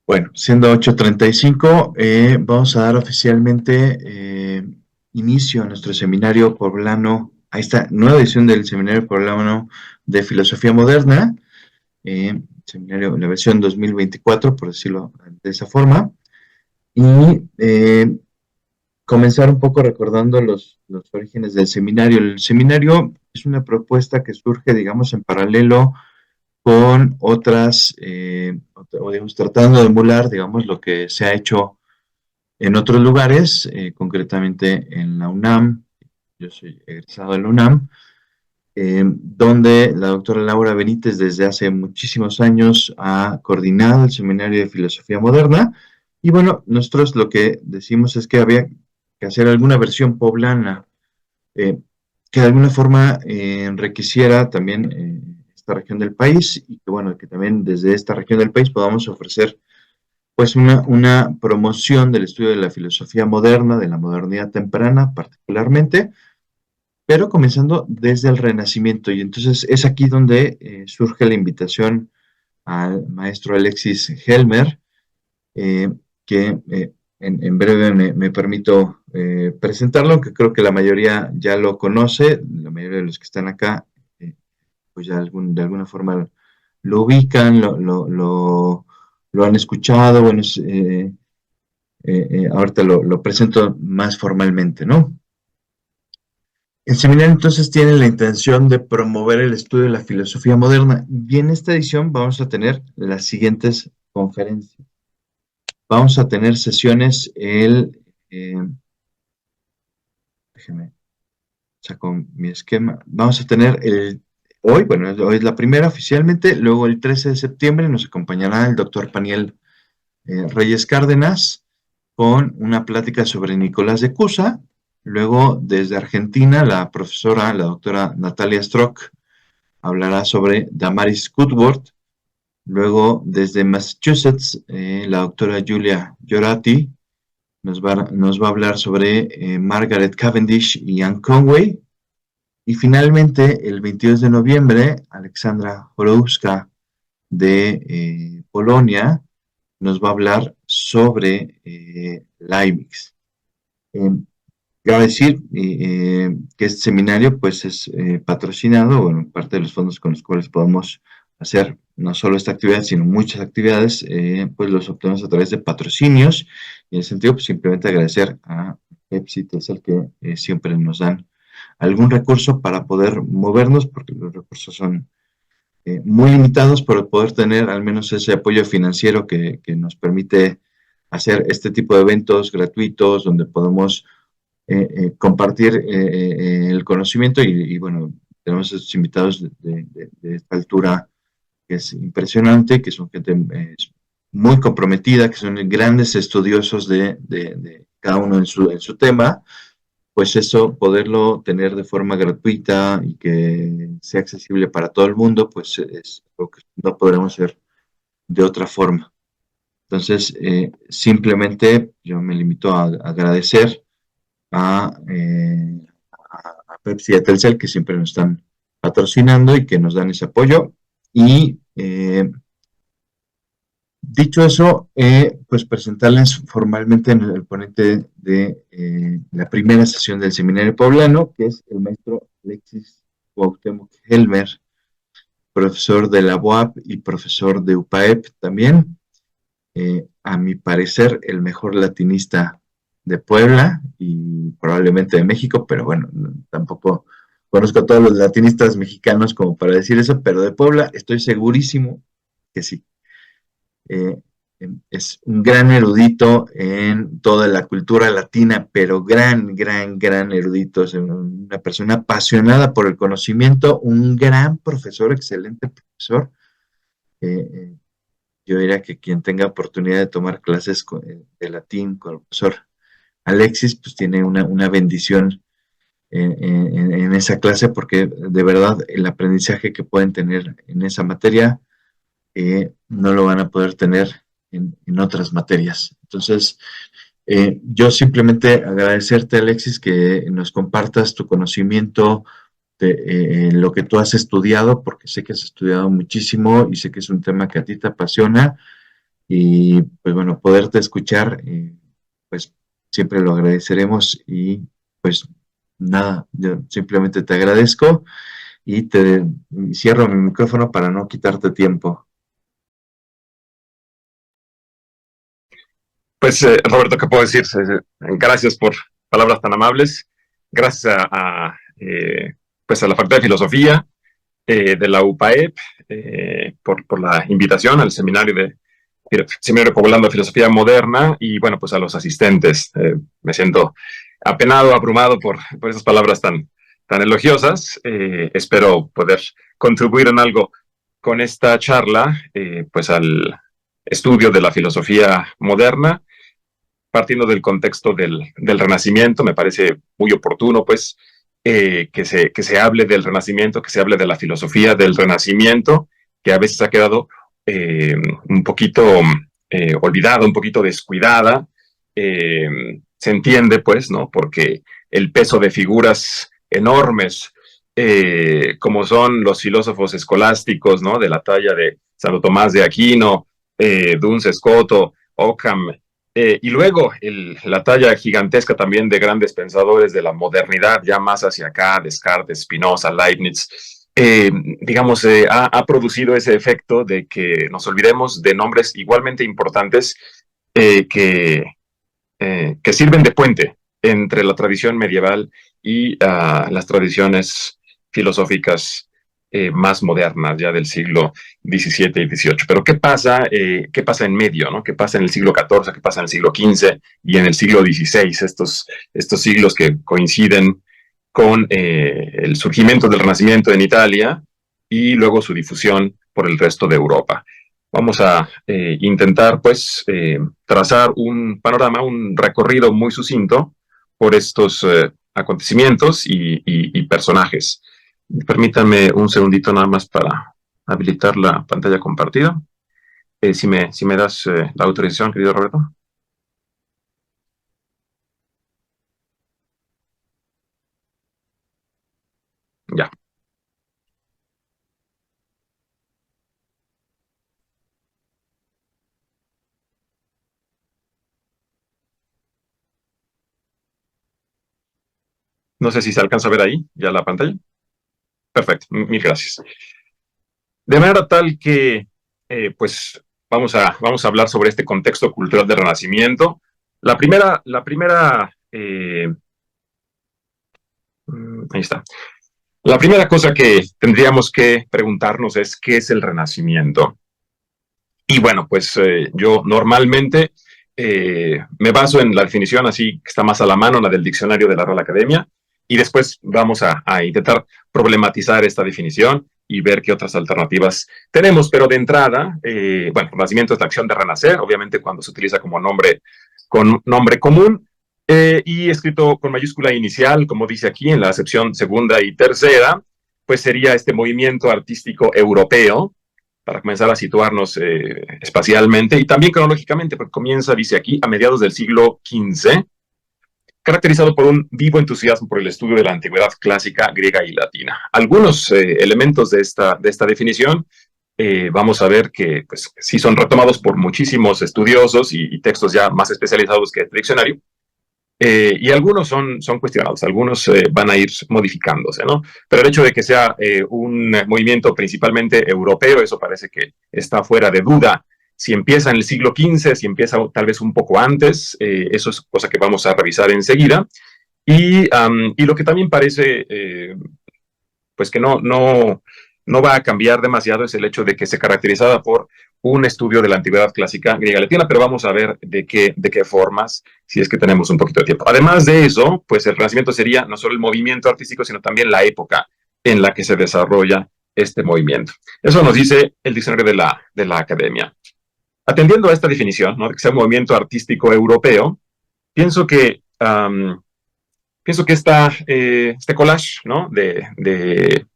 Bueno, siendo 8:35, vamos a dar oficialmente inicio a nuestro seminario poblano, a esta nueva edición del seminario poblano de filosofía moderna, seminario en la versión 2024, por decirlo de esa forma, y comenzar un poco recordando los orígenes del seminario. El seminario es una propuesta que surge, digamos, en paralelo con otras, o digamos, tratando de emular, digamos, lo que se ha hecho en otros lugares, concretamente en la UNAM. Yo soy egresado de la UNAM, donde la doctora Laura Benítez desde hace muchísimos años ha coordinado el Seminario de Filosofía Moderna. Y bueno, nosotros lo que decimos es que había que hacer alguna versión poblana, eh, que de alguna forma enriqueciera también esta región del país, y que bueno, que también desde esta región del país podamos ofrecer pues una promoción del estudio de la filosofía moderna, de la modernidad temprana particularmente, pero comenzando desde el Renacimiento. Y entonces es aquí donde surge la invitación al maestro Alexis Helmer, eh, que en breve me permito presentarlo, aunque creo que la mayoría ya lo conoce, la mayoría de los que están acá, pues ya de alguna forma lo ubican, lo han escuchado. Bueno, ahorita lo presento más formalmente, ¿no? El seminario entonces tiene la intención de promover el estudio de la filosofía moderna, y en esta edición vamos a tener las siguientes conferencias. Vamos a tener sesiones déjeme, saco mi esquema. Vamos a tener hoy, bueno, hoy es la primera oficialmente, luego el 13 de septiembre nos acompañará el doctor Paniel Reyes Cárdenas con una plática sobre Nicolás de Cusa. Luego, desde Argentina, la doctora Natalia Strock, hablará sobre Damaris Woodward. Luego, desde Massachusetts, la doctora Julia Giorati nos va a hablar sobre Margaret Cavendish y Anne Conway. Y finalmente, el 22 de noviembre, Alexandra Horowska de Polonia nos va a hablar sobre Leibniz. Eh, Cabe decir que este seminario pues es patrocinado, bueno, parte de los fondos con los cuales podemos hacer no solo esta actividad, sino muchas actividades, pues los obtenemos a través de patrocinios. Y en ese sentido, pues simplemente agradecer a Pepsi, Telcel, que siempre nos dan algún recurso para poder movernos, porque los recursos son muy limitados, pero poder tener al menos ese apoyo financiero que nos permite hacer este tipo de eventos gratuitos donde podemos compartir el conocimiento. Bueno, tenemos estos invitados de esta altura que es impresionante, que son gente muy comprometida, que son grandes estudiosos de cada uno en su tema. Pues eso, poderlo tener de forma gratuita y que sea accesible para todo el mundo, pues es lo que no podremos hacer de otra forma. Entonces, simplemente yo me limito a agradecer a Pepsi y a Telcel, que siempre nos están patrocinando y que nos dan ese apoyo. Y dicho eso, pues presentarles formalmente en el ponente de la primera sesión del Seminario Poblano, que es el maestro Alexis Cuauhtémoc Helmer, profesor de la UAP y profesor de UPAEP también. A mi parecer, el mejor latinista de Puebla y probablemente de México, pero bueno, tampoco conozco a todos los latinistas mexicanos como para decir eso, pero de Puebla estoy segurísimo que sí. Eh, es un gran erudito en toda la cultura latina, pero gran erudito. Es una persona apasionada por el conocimiento, un gran profesor, excelente profesor. Eh, eh, yo diría que quien tenga oportunidad de tomar clases de latín con el profesor Alexis, pues tiene una bendición en esa clase, porque de verdad el aprendizaje que pueden tener en esa materia no lo van a poder tener en otras materias. Entonces, yo simplemente agradecerte, Alexis, que nos compartas tu conocimiento de lo que tú has estudiado, porque sé que has estudiado muchísimo y sé que es un tema que a ti te apasiona. y pues bueno, poderte escuchar, pues siempre lo agradeceremos y pues nada, yo simplemente te agradezco y te cierro mi micrófono para no quitarte tiempo. Pues Roberto, ¿qué puedo decir? Gracias por palabras tan amables. Gracias pues a la Facultad de Filosofía de la UPAEP por la invitación al seminario Poblando Filosofía Moderna y bueno, pues a los asistentes. Me siento apenado, abrumado por esas palabras tan elogiosas. Espero poder contribuir en algo con esta charla, pues al estudio de la filosofía moderna partiendo del contexto del Renacimiento, me parece muy oportuno, pues, que se hable del Renacimiento, que se hable de la filosofía del Renacimiento, que a veces ha quedado un poquito olvidada, un poquito descuidada. Se entiende, pues, ¿no? Porque el peso de figuras enormes, como son los filósofos escolásticos, ¿no? De la talla de Santo Tomás de Aquino, Duns Scoto, Ockham, y luego la talla gigantesca también de grandes pensadores de la modernidad, ya más hacia acá, Descartes, Spinoza, Leibniz, digamos, ha producido ese efecto de que nos olvidemos de nombres igualmente importantes eh, que, que sirven de puente entre la tradición medieval y las tradiciones filosóficas más modernas, ya del siglo XVII y XVIII. Pero ¿qué pasa en medio? ¿No? ¿Qué pasa en el siglo XIV? ¿Qué pasa en el siglo XV y en el siglo XVI? Estos siglos que coinciden con el surgimiento del Renacimiento en Italia y luego su difusión por el resto de Europa. Vamos a intentar, pues, trazar un panorama, un recorrido muy sucinto por estos acontecimitos y personajes. Permítame un segundito nada más para habilitar la pantalla compartida. Si me das la autorización, querido Roberto. Ya. No sé si se alcanza a ver ahí ya la pantalla. Perfecto, mil gracias. De manera tal que, pues, vamos a hablar sobre este contexto cultural del Renacimiento. La primera ahí está. La primera cosa que tendríamos que preguntarnos es ¿qué es el Renacimiento? Y bueno, pues yo normalmente me baso en la definición así que está más a la mano, la del diccionario de la Real Academia, y después vamos a intentar problematizar esta definición y ver qué otras alternativas tenemos. Pero de entrada, bueno, Renacimiento es la acción de renacer, obviamente cuando se utiliza como nombre, con nombre común, y escrito con mayúscula inicial, como dice aquí en la acepción segunda y tercera, pues sería este movimiento artístico europeo para comenzar a situarnos espacialmente y también cronológicamente, porque comienza, dice aquí, a mediados del siglo XV, caracterizado por un vivo entusiasmo por el estudio de la antigüedad clásica griega y latina. Algunos elementos de esta definición vamos a ver que pues, sí son retomados por muchísimos estudiosos y textos ya más especializados que el diccionario, y algunos son cuestionados, algunos van a ir modificándose, ¿no? Pero el hecho de que sea un movimiento principalmente europeo, eso parece que está fuera de duda. Si empieza en el siglo XV, si empieza tal vez un poco antes, eso es cosa que vamos a revisar enseguida. Y lo que también parece pues que no va a cambiar demasiado es el hecho de que se caracterizaba por un estudio de la antigüedad clásica griega latina, pero vamos a ver de qué formas, si es que tenemos un poquito de tiempo. Además de eso, pues el Renacimiento sería no solo el movimiento artístico, sino también la época en la que se desarrolla este movimiento. Eso nos dice el diccionario de la academia. Atendiendo a esta definición, ¿no? De que sea un movimiento artístico europeo, pienso que este collage, ¿no? De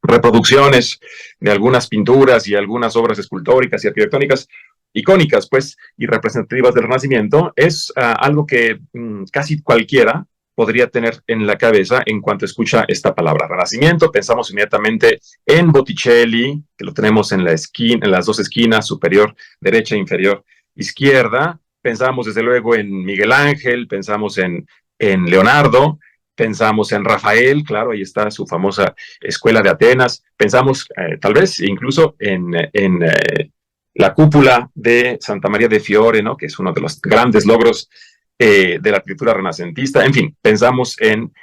reproducciones de algunas pinturas y algunas obras escultóricas y arquitectónicas icónicas, pues, y representativas del Renacimiento, es algo que casi cualquiera podría tener en la cabeza en cuanto escucha esta palabra Renacimiento? Pensamos inmediatamente en Botticelli, que lo tenemos en la esquina, en las dos esquinas, superior derecha e inferior izquierda. Pensamos desde luego en Miguel Ángel, pensamos en Leonardo, pensamos en Rafael, claro, ahí está su famosa Escuela de Atenas. Pensamos tal vez incluso en la cúpula de Santa María de Fiore, ¿no? Que es uno de los grandes logros de la arquitectura renacentista. En fin, pensamos en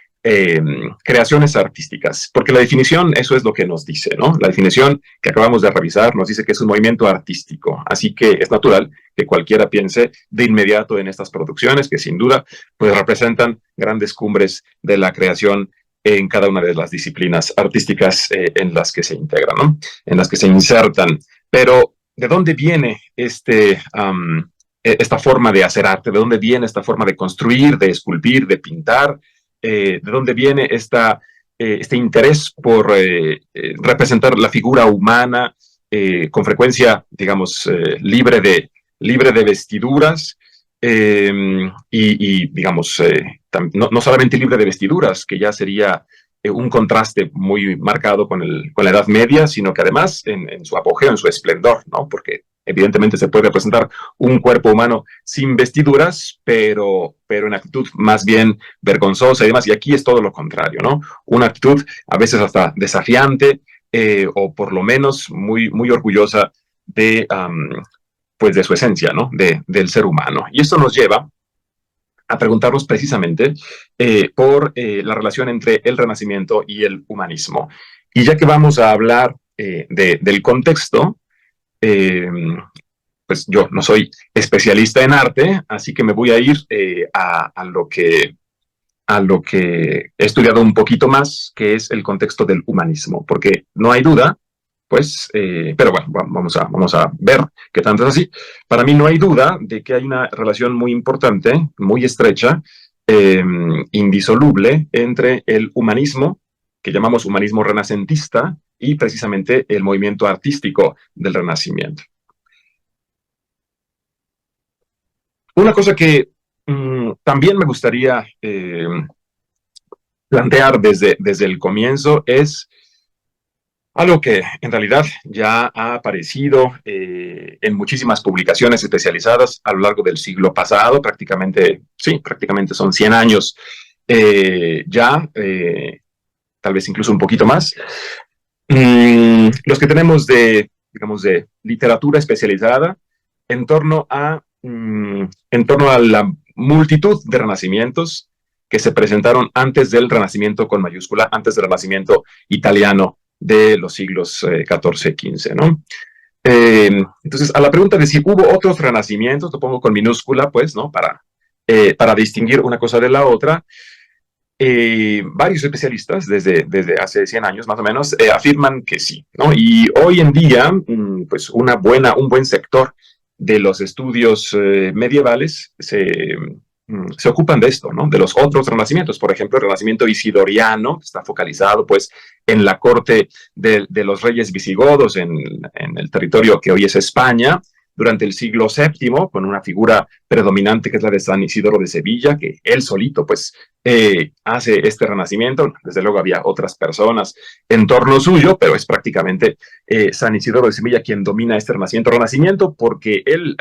creaciones artísticas, porque la definición, eso es lo que nos dice, ¿no? La definición que acabamos de revisar nos dice que es un movimiento artístico, así que es natural que cualquiera piense de inmediato en estas producciones, que sin duda pues representan grandes cumbres de la creación en cada una de las disciplinas artísticas en las que se integran, ¿no? En las que se insertan. Pero, ¿de dónde viene esta forma de hacer arte? ¿De dónde viene esta forma de construir, de esculpir, de pintar? ¿De dónde viene este interés por representar la figura humana con frecuencia, digamos, libre de vestiduras? Digamos, no solamente libre de vestiduras, que ya sería un contraste muy marcado con la Edad Media, sino que además en su apogeo, en su esplendor, ¿no? Porque evidentemente se puede representar un cuerpo humano sin vestiduras, pero en actitud más bien vergonzosa y demás. Y aquí es todo lo contrario, ¿no? Una actitud a veces hasta desafiante o por lo menos muy, muy orgullosa pues de su esencia, ¿no? Del ser humano. Y esto nos lleva a preguntarnos precisamente por la relación entre el Renacimiento y el humanismo. Y ya que vamos a hablar del contexto, pues yo no soy especialista en arte, así que me voy a ir a lo que he estudiado un poquito más, que es el contexto del humanismo, porque no hay duda, pues, pero bueno, vamos a ver qué tanto es así. Para mí no hay duda de que hay una relación muy importante, muy estrecha, indisoluble entre el humanismo, que llamamos humanismo renacentista, y precisamente el movimiento artístico del Renacimiento. Una cosa que también me gustaría plantear desde el comienzo es algo que en realidad ya ha aparecido en muchísimas publicaciones especializadas a lo largo del siglo pasado, prácticamente son 100 años tal vez incluso un poquito más. Los que tenemos digamos, de literatura especializada en torno a la multitud de renacimientos que se presentaron antes del Renacimiento con mayúscula, antes del Renacimiento italiano de los siglos XIV, XV, ¿no? Entonces, a la pregunta de si hubo otros renacimientos, lo pongo con minúscula, pues, ¿no? Para distinguir una cosa de la otra. Varios especialistas desde hace 100 años más o menos afirman que sí, ¿no? Y hoy en día, pues un buen sector de los estudios medievales se ocupan de esto, ¿no? De los otros renacimientos. Por ejemplo, el renacimiento isidoriano, que está focalizado pues en la corte de los reyes visigodos en el territorio que hoy es España, durante el siglo VII, con una figura predominante que es la de San Isidoro de Sevilla, que él solito pues hace este renacimiento. Desde luego había otras personas en torno suyo, pero es prácticamente San Isidoro de Sevilla quien domina este renacimiento porque él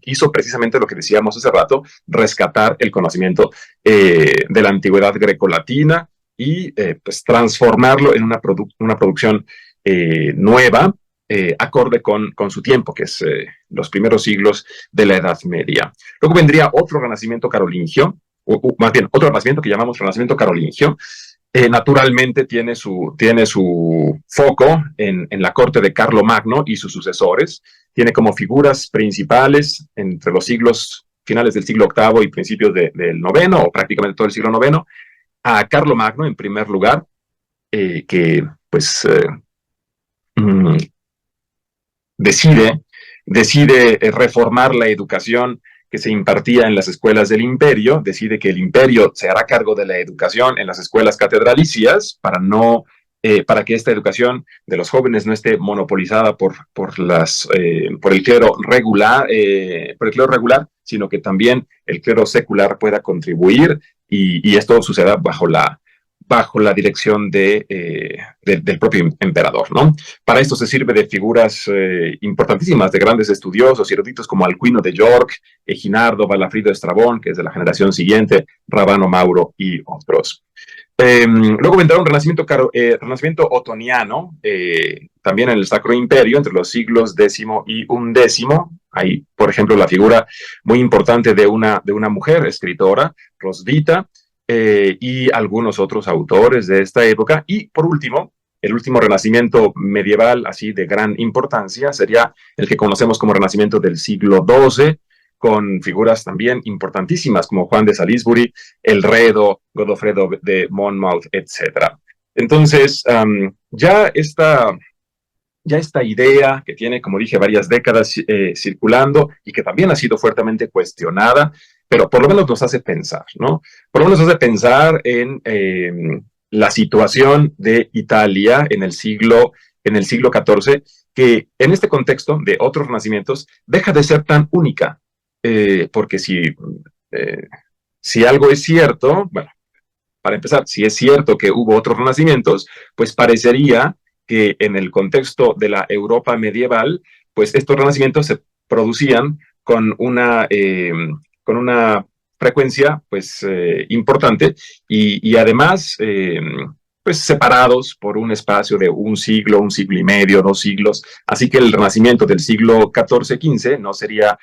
hizo precisamente lo que decíamos hace rato, rescatar el conocimiento de la antigüedad grecolatina y pues transformarlo en una producción nueva, acorde con su tiempo, que es los primeros siglos de la Edad Media. Luego vendría otro renacimiento carolingio, o más bien otro renacimiento que llamamos renacimiento carolingio. Naturalmente tiene su foco en la corte de Carlomagno y sus sucesores. Tiene como figuras principales entre los siglos finales del siglo VIII y principios del IX, o prácticamente todo el siglo IX, a Carlomagno en primer lugar, que pues decide reformar la educación que se impartía en las escuelas del imperio, decide que el imperio se hará cargo de la educación en las escuelas catedralicias para no para que esta educación de los jóvenes no esté monopolizada por el clero regular, sino que también el clero secular pueda contribuir y esto suceda bajo la dirección del propio emperador, ¿no? Para esto se sirve de figuras importantísimas, de grandes estudiosos y eruditos como Alcuino de York, Eginardo, Balafrido de Estrabón, que es de la generación siguiente, Rabano Mauro y otros. Luego vendrá un renacimiento otoniano, también en el Sacro Imperio, entre los siglos X y XI. Hay, por ejemplo, la figura muy importante de una mujer escritora, Rosvita, y algunos otros autores de esta época. Y por último, el último renacimiento medieval, así de gran importancia, sería el que conocemos como renacimiento del siglo XII, con figuras también importantísimas como Juan de Salisbury, Elredo, Godofredo de Monmouth, etc. Entonces, ya esta idea que tiene, como dije, varias décadas circulando y que también ha sido fuertemente cuestionada, pero por lo menos nos hace pensar, ¿no? Por lo menos nos hace pensar en la situación de Italia en el siglo XIV, que en este contexto de otros renacimientos deja de ser tan única, porque si algo es cierto, bueno, para empezar, si es cierto que hubo otros renacimientos, pues parecería que en el contexto de la Europa medieval, pues estos renacimientos se producían con una frecuencia pues importante y además pues separados por un espacio de un siglo y medio, 2 siglos. Así que el renacimiento del siglo XIV-XV no sería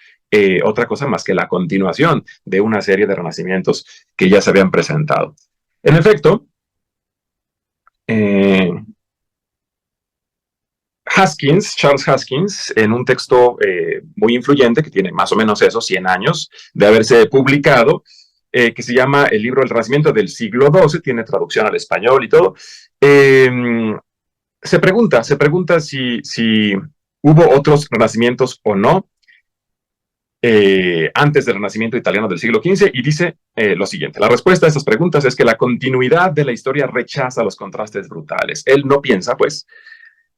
otra cosa más que la continuación de una serie de renacimientos que ya se habían presentado. En efecto, Charles Haskins, en un texto muy influyente, que tiene más o menos 100 años de haberse publicado, que se llama El libro del Renacimiento del siglo XII, tiene traducción al español y todo, se pregunta si hubo otros renacimientos o no antes del renacimiento italiano del siglo XV, y dice lo siguiente: la respuesta a estas preguntas es que la continuidad de la historia rechaza los contrastes brutales. Él no piensa, pues,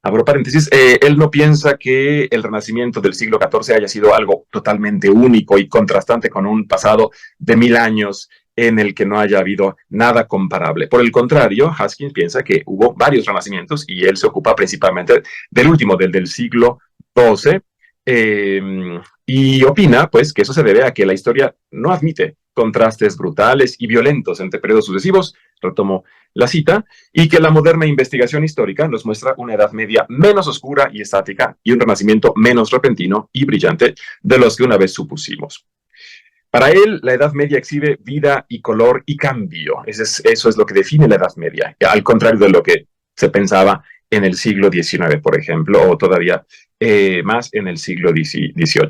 abro paréntesis, él no piensa que el renacimiento del siglo XIV haya sido algo totalmente único y contrastante con un pasado de 1000 años en el que no haya habido nada comparable. Por el contrario, Haskins piensa que hubo varios renacimientos y él se ocupa principalmente del último, del siglo XII, y opina, pues, que eso se debe a que la historia no admite contrastes brutales y violentos entre periodos sucesivos, retomo la cita, y que la moderna investigación histórica nos muestra una Edad Media menos oscura y estática y un Renacimiento menos repentino y brillante de los que una vez supusimos. Para él, la Edad Media exhibe vida y color y cambio. Eso es lo que define la Edad Media, al contrario de lo que se pensaba en el siglo XIX, por ejemplo, o todavía más en el siglo XVIII.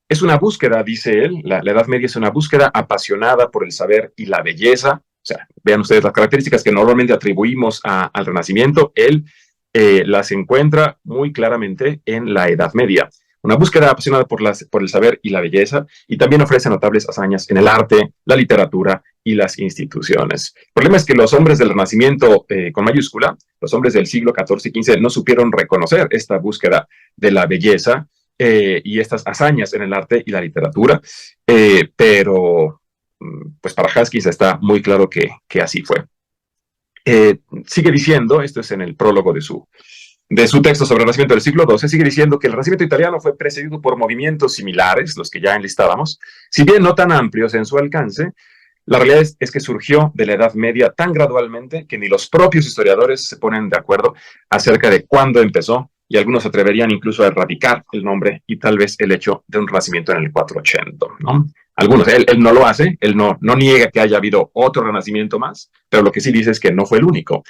Es una búsqueda, dice él, la Edad Media es una búsqueda apasionada por el saber y la belleza. O sea, vean ustedes las características que normalmente atribuimos al Renacimiento, él las encuentra muy claramente en la Edad Media. Una búsqueda apasionada por el saber y la belleza, y también ofrece notables hazañas en el arte, la literatura y las instituciones. El problema es que los hombres del Renacimiento, con mayúscula, los hombres del siglo XIV y XV, no supieron reconocer esta búsqueda de la belleza y estas hazañas en el arte y la literatura, pero pues para Haskins está muy claro que así fue. Sigue diciendo, esto es en el prólogo de su texto sobre el Renacimiento del siglo XII, sigue diciendo que el Renacimiento italiano fue precedido por movimientos similares, los que ya enlistábamos, si bien no tan amplios en su alcance. La realidad es que surgió de la Edad Media tan gradualmente que ni los propios historiadores se ponen de acuerdo acerca de cuándo empezó, y algunos se atreverían incluso a erradicar el nombre y tal vez el hecho de un renacimiento en el 480, ¿no? Algunos, él no lo hace, él no niega que haya habido otro renacimiento más, pero lo que sí dice es que no fue el único,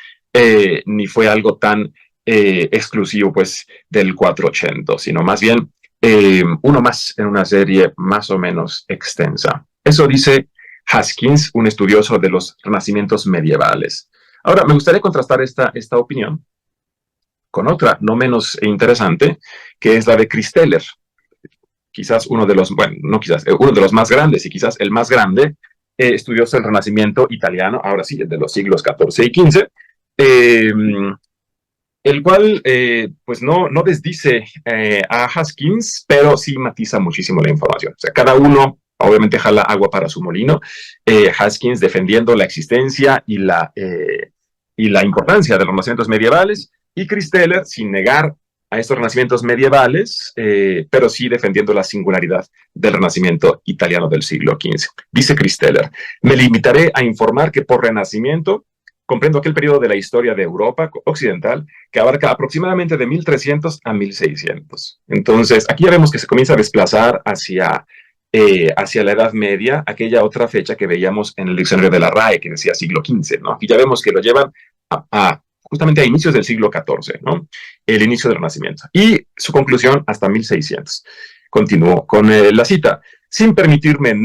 ni fue algo tan exclusivo, pues, del 480, sino más bien uno más en una serie más o menos extensa. Eso dice Haskins, un estudioso de los renacimientos medievales. Ahora, me gustaría contrastar esta opinión con otra no menos interesante, que es la de Christeller, quizás uno de los, bueno, no quizás, uno de los más grandes y quizás el más grande estudioso del Renacimiento italiano, ahora sí, de los siglos XIV y XV, eh, el cual pues no desdice a Haskins, pero sí matiza muchísimo la información. O sea, cada uno obviamente jala agua para su molino. Haskins defendiendo la existencia y la importancia de los renacimientos medievales, y Christeller sin negar a estos renacimientos medievales, pero sí defendiendo la singularidad del renacimiento italiano del siglo XV. Dice Christeller: me limitaré a informar que por renacimiento comprendo aquel periodo de la historia de Europa occidental que abarca aproximadamente de 1300 a 1600. Entonces, aquí ya vemos que se comienza a desplazar hacia la Edad Media, aquella otra fecha que veíamos en el diccionario de la RAE, que decía siglo XV, ¿no? Aquí ya vemos que lo llevan justamente a inicios del siglo XIV, ¿no? El inicio del Renacimiento. Y su conclusión hasta 1600. Continuó con la cita: sin permitirme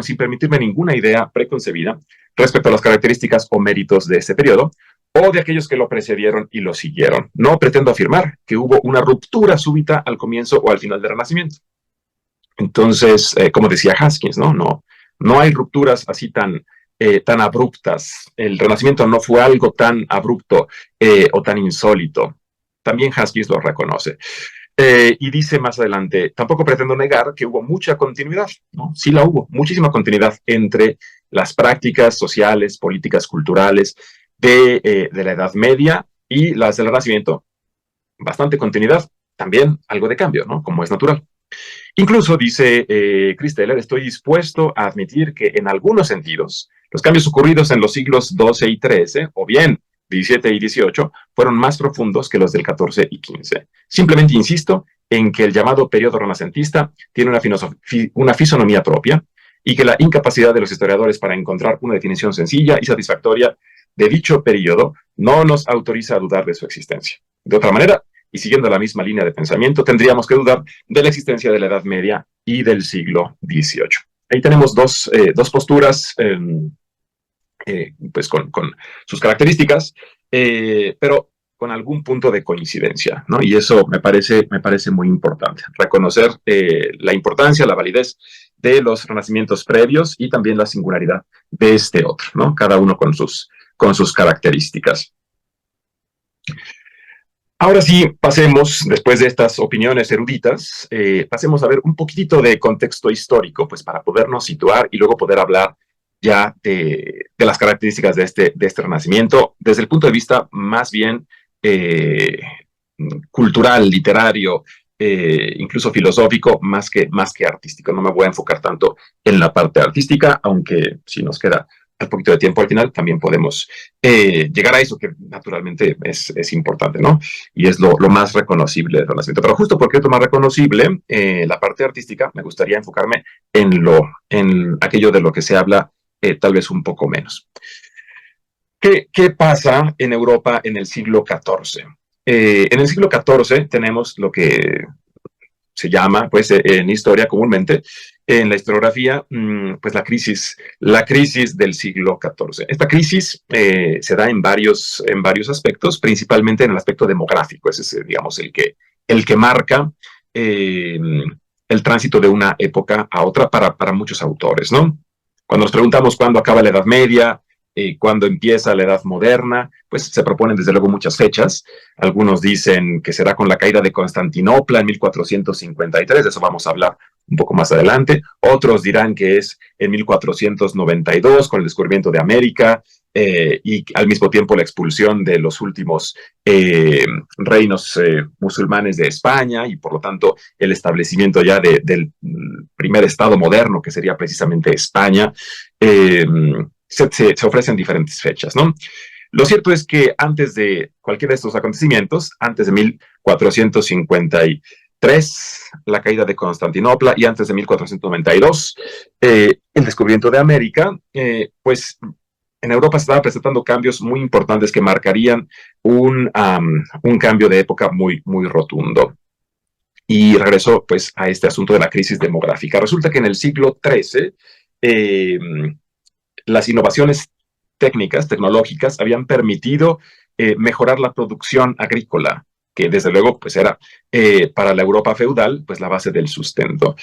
sin permitirme ninguna idea preconcebida respecto a las características o méritos de este periodo, o de aquellos que lo precedieron y lo siguieron. No pretendo afirmar que hubo una ruptura súbita al comienzo o al final del Renacimiento. Entonces, como decía Haskins, no hay rupturas así tan abruptas. El Renacimiento no fue algo tan abrupto o tan insólito. También Haskins lo reconoce. Y dice más adelante: tampoco pretendo negar que hubo mucha continuidad, ¿no? Sí la hubo, muchísima continuidad entre las prácticas sociales, políticas, culturales de la Edad Media y las del Renacimiento. Bastante continuidad, también algo de cambio, ¿no? Como es natural. Incluso, dice Christeller, estoy dispuesto a admitir que en algunos sentidos los cambios ocurridos en los siglos XII y XIII, o bien XVII y XVIII, fueron más profundos que los del XIV y XV. Simplemente insisto en que el llamado periodo renacentista tiene una fisonomía propia, y que la incapacidad de los historiadores para encontrar una definición sencilla y satisfactoria de dicho periodo no nos autoriza a dudar de su existencia. De otra manera, y siguiendo la misma línea de pensamiento, tendríamos que dudar de la existencia de la Edad Media y del siglo XVIII. Ahí tenemos dos posturas, pues con sus características, pero con algún punto de coincidencia, ¿no? Y eso me parece muy importante, reconocer la importancia, la validez de los renacimientos previos y también la singularidad de este otro, ¿no? Cada uno con sus características. Ahora sí, pasemos, después de estas opiniones eruditas, pasemos a ver un poquitito de contexto histórico, pues para podernos situar y luego poder hablar ya de las características de este renacimiento desde el punto de vista más bien cultural, literario, incluso filosófico, más que artístico. No me voy a enfocar tanto en la parte artística, aunque si nos queda un poquito de tiempo al final, también podemos llegar a eso, que naturalmente es importante, ¿no? Y es lo más reconocible del Renacimiento. Pero justo porque es lo más reconocible, la parte artística, me gustaría enfocarme en aquello de lo que se habla tal vez un poco menos. ¿Qué pasa en Europa en el siglo XIV? En el siglo XIV tenemos lo que se llama, pues, en historia comúnmente, en la historiografía, pues la crisis del siglo XIV. Esta crisis se da en varios aspectos, principalmente en el aspecto demográfico. Ese es, digamos, el que marca el tránsito de una época a otra para muchos autores, ¿no? Cuando nos preguntamos cuándo acaba la Edad Media, cuándo empieza la Edad Moderna, pues se proponen desde luego muchas fechas. Algunos dicen que será con la caída de Constantinopla en 1453, de eso vamos a hablar un poco más adelante. Otros dirán que es en 1492 con el descubrimiento de América y al mismo tiempo la expulsión de los últimos reinos musulmanes de España, y por lo tanto el establecimiento ya del primer estado moderno, que sería precisamente España. Se ofrecen diferentes fechas, ¿no? Lo cierto es que antes de cualquiera de estos acontecimientos, antes de 1453, la caída de Constantinopla, y antes de 1492, el descubrimiento de América, pues en Europa se estaban presentando cambios muy importantes que marcarían un cambio de época muy, muy rotundo. Y regreso pues a este asunto de la crisis demográfica. Resulta que en el siglo XIII, las innovaciones tecnológicas, habían permitido mejorar la producción agrícola, que desde luego pues era para la Europa feudal pues la base del sustento.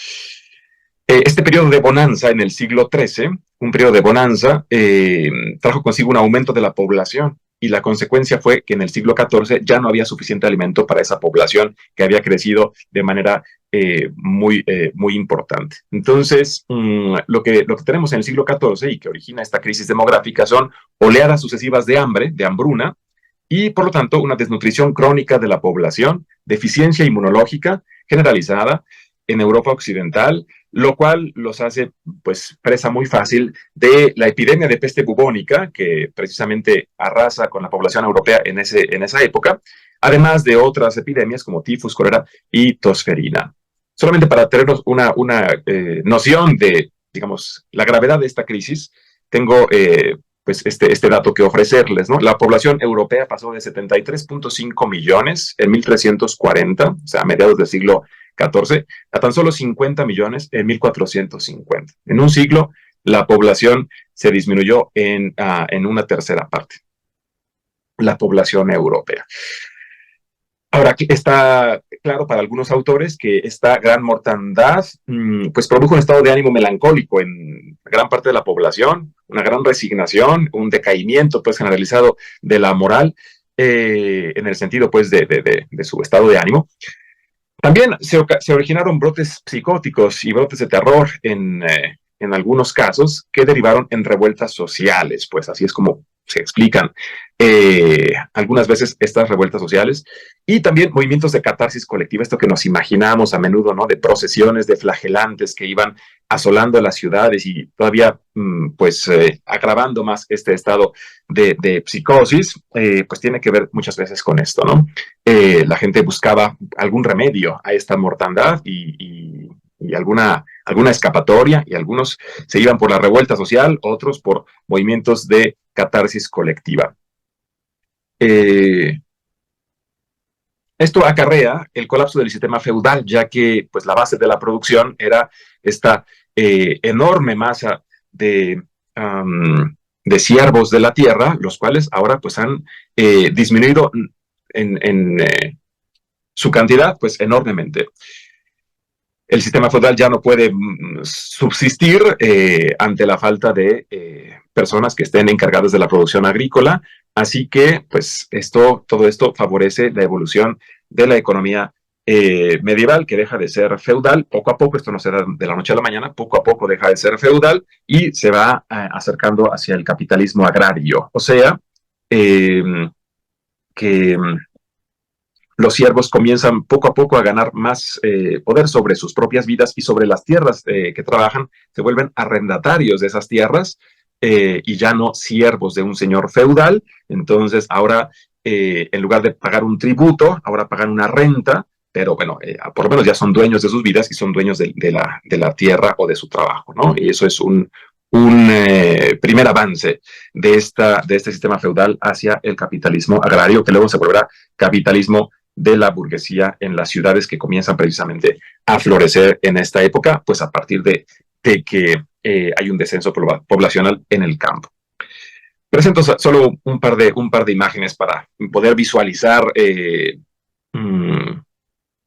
Este periodo de bonanza en el siglo XIII, un periodo de bonanza, trajo consigo un aumento de la población y la consecuencia fue que en el siglo XIV ya no había suficiente alimento para esa población que había crecido de manera muy importante. Entonces, lo que tenemos en el siglo XIV y que origina esta crisis demográfica son oleadas sucesivas de hambre, de hambruna, y por lo tanto una desnutrición crónica de la población, deficiencia inmunológica generalizada en Europa Occidental, lo cual los hace pues presa muy fácil de la epidemia de peste bubónica que precisamente arrasa con la población europea en esa época, además de otras epidemias como tifus, cólera y tosferina. Solamente para tener una noción de, digamos, la gravedad de esta crisis, tengo pues este dato que ofrecerles, ¿no? La población europea pasó de 73.5 millones en 1340, o sea, a mediados del siglo XIV, a tan solo 50 millones en 1450. En un siglo, la población se disminuyó en una tercera parte, la población europea. Ahora, está claro para algunos autores que esta gran mortandad pues produjo un estado de ánimo melancólico en gran parte de la población, una gran resignación, un decaimiento pues generalizado de la moral en el sentido pues de su estado de ánimo. También se originaron brotes psicóticos y brotes de terror en algunos casos que derivaron en revueltas sociales, pues así es como se explican algunas veces estas revueltas sociales, y también movimientos de catarsis colectiva, esto que nos imaginamos a menudo, ¿no? De procesiones de flagelantes que iban asolando las ciudades y todavía pues agravando más este estado de psicosis, pues tiene que ver muchas veces con esto, ¿no? La gente buscaba algún remedio a esta mortandad y alguna escapatoria, y algunos se iban por la revuelta social, otros por movimientos de catarsis colectiva. Esto acarrea el colapso del sistema feudal, ya que pues, la base de la producción era esta enorme masa de siervos de la tierra, los cuales ahora pues, han disminuido en su cantidad pues, enormemente. El sistema feudal ya no puede subsistir ante la falta de personas que estén encargadas de la producción agrícola, así que pues todo esto favorece la evolución de la economía medieval, que deja de ser feudal poco a poco. Esto no se da de la noche a la mañana, poco a poco deja de ser feudal y se va acercando hacia el capitalismo agrario, o sea, que los siervos comienzan poco a poco a ganar más poder sobre sus propias vidas y sobre las tierras que trabajan, se vuelven arrendatarios de esas tierras y ya no siervos de un señor feudal. Entonces ahora, en lugar de pagar un tributo, ahora pagan una renta, pero bueno, por lo menos ya son dueños de sus vidas y son dueños de la tierra o de su trabajo, ¿no? Y eso es un primer avance de este sistema feudal hacia el capitalismo agrario, que luego se volverá capitalismo de la burguesía en las ciudades, que comienzan precisamente a florecer en esta época, pues a partir de que hay un descenso poblacional en el campo. Presento solo un par de imágenes para poder visualizar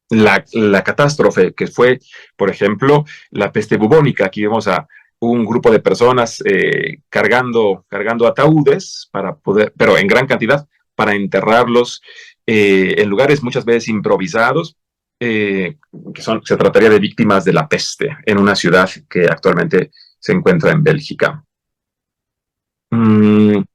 la catástrofe que fue, por ejemplo, la peste bubónica. Aquí vemos a un grupo de personas cargando ataúdes para poder, pero en gran cantidad, para enterrarlos en lugares muchas veces improvisados, se trataría de víctimas de la peste en una ciudad que actualmente se encuentra en Bélgica. En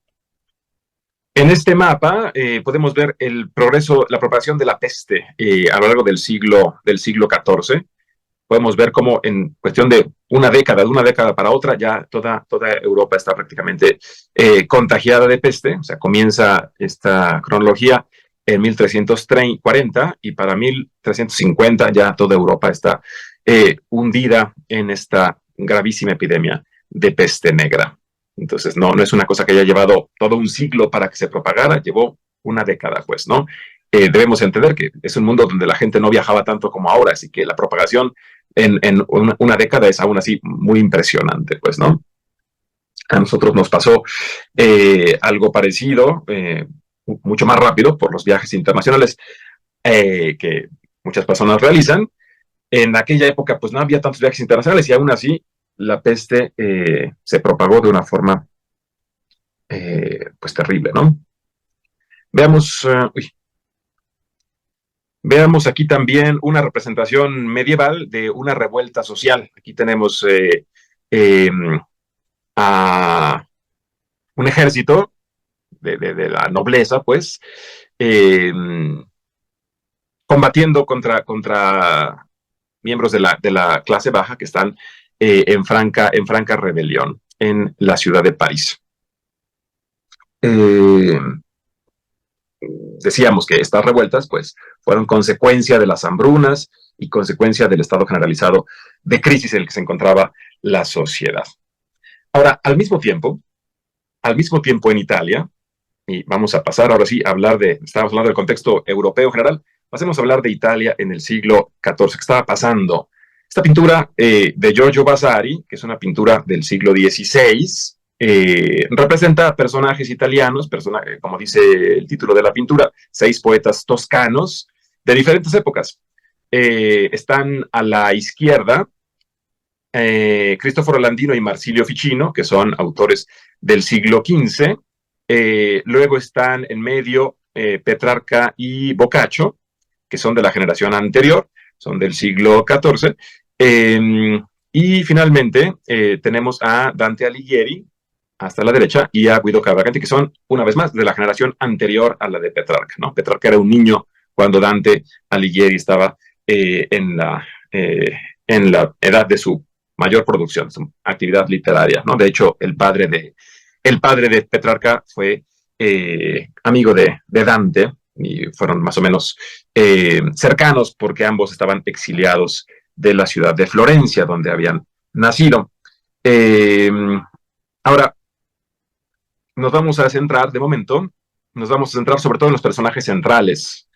este mapa podemos ver el progreso, la propagación de la peste a lo largo del siglo XIV. Podemos ver cómo en cuestión de una década para otra, ya toda Europa está prácticamente contagiada de peste. O sea, comienza esta cronología en 1340 y para 1350 ya toda Europa está hundida en esta gravísima epidemia de peste negra. Entonces, no es una cosa que haya llevado todo un siglo para que se propagara, llevó una década, pues, ¿no? Debemos entender que es un mundo donde la gente no viajaba tanto como ahora, así que la propagación en una década es aún así muy impresionante, pues, ¿no? A nosotros nos pasó algo parecido, mucho más rápido por los viajes internacionales que muchas personas realizan. En aquella época, pues no había tantos viajes internacionales y aún así la peste se propagó de una forma pues terrible, ¿no? Veamos, veamos aquí también una representación medieval de una revuelta social. Aquí tenemos eh, a un ejército de la nobleza, pues, eh, combatiendo contra miembros de la clase baja que están en franca rebelión en la ciudad de París. Eh, Decíamos que estas revueltas pues, fueron consecuencia de las hambrunas y consecuencia del estado generalizado de crisis en el que se encontraba la sociedad. Ahora, al mismo tiempo en Italia, y vamos a pasar ahora sí a hablar estábamos hablando del contexto europeo en general, pasemos a hablar de Italia en el siglo XIV, que estaba pasando. Esta pintura de Giorgio Vasari, que es una pintura del siglo XVI, representa personajes italianos, como dice el título de la pintura, 6 poetas toscanos de diferentes épocas. Están a la izquierda Cristoforo Landino y Marsilio Ficino, que son autores del siglo XV. Luego están en medio Petrarca y Boccaccio, que son de la generación anterior, son del siglo XIV. Y finalmente tenemos a Dante Alighieri, hasta la derecha, y a Guido Cavalcanti, que son, una vez más, de la generación anterior a la de Petrarca, ¿no? Petrarca era un niño cuando Dante Alighieri estaba en la edad de su mayor producción, su actividad literaria, ¿no? De hecho, el padre de Petrarca fue amigo de Dante, y fueron más o menos cercanos porque ambos estaban exiliados de la ciudad de Florencia, donde habían nacido. Ahora, de momento, nos vamos a centrar sobre todo en los personajes centrales,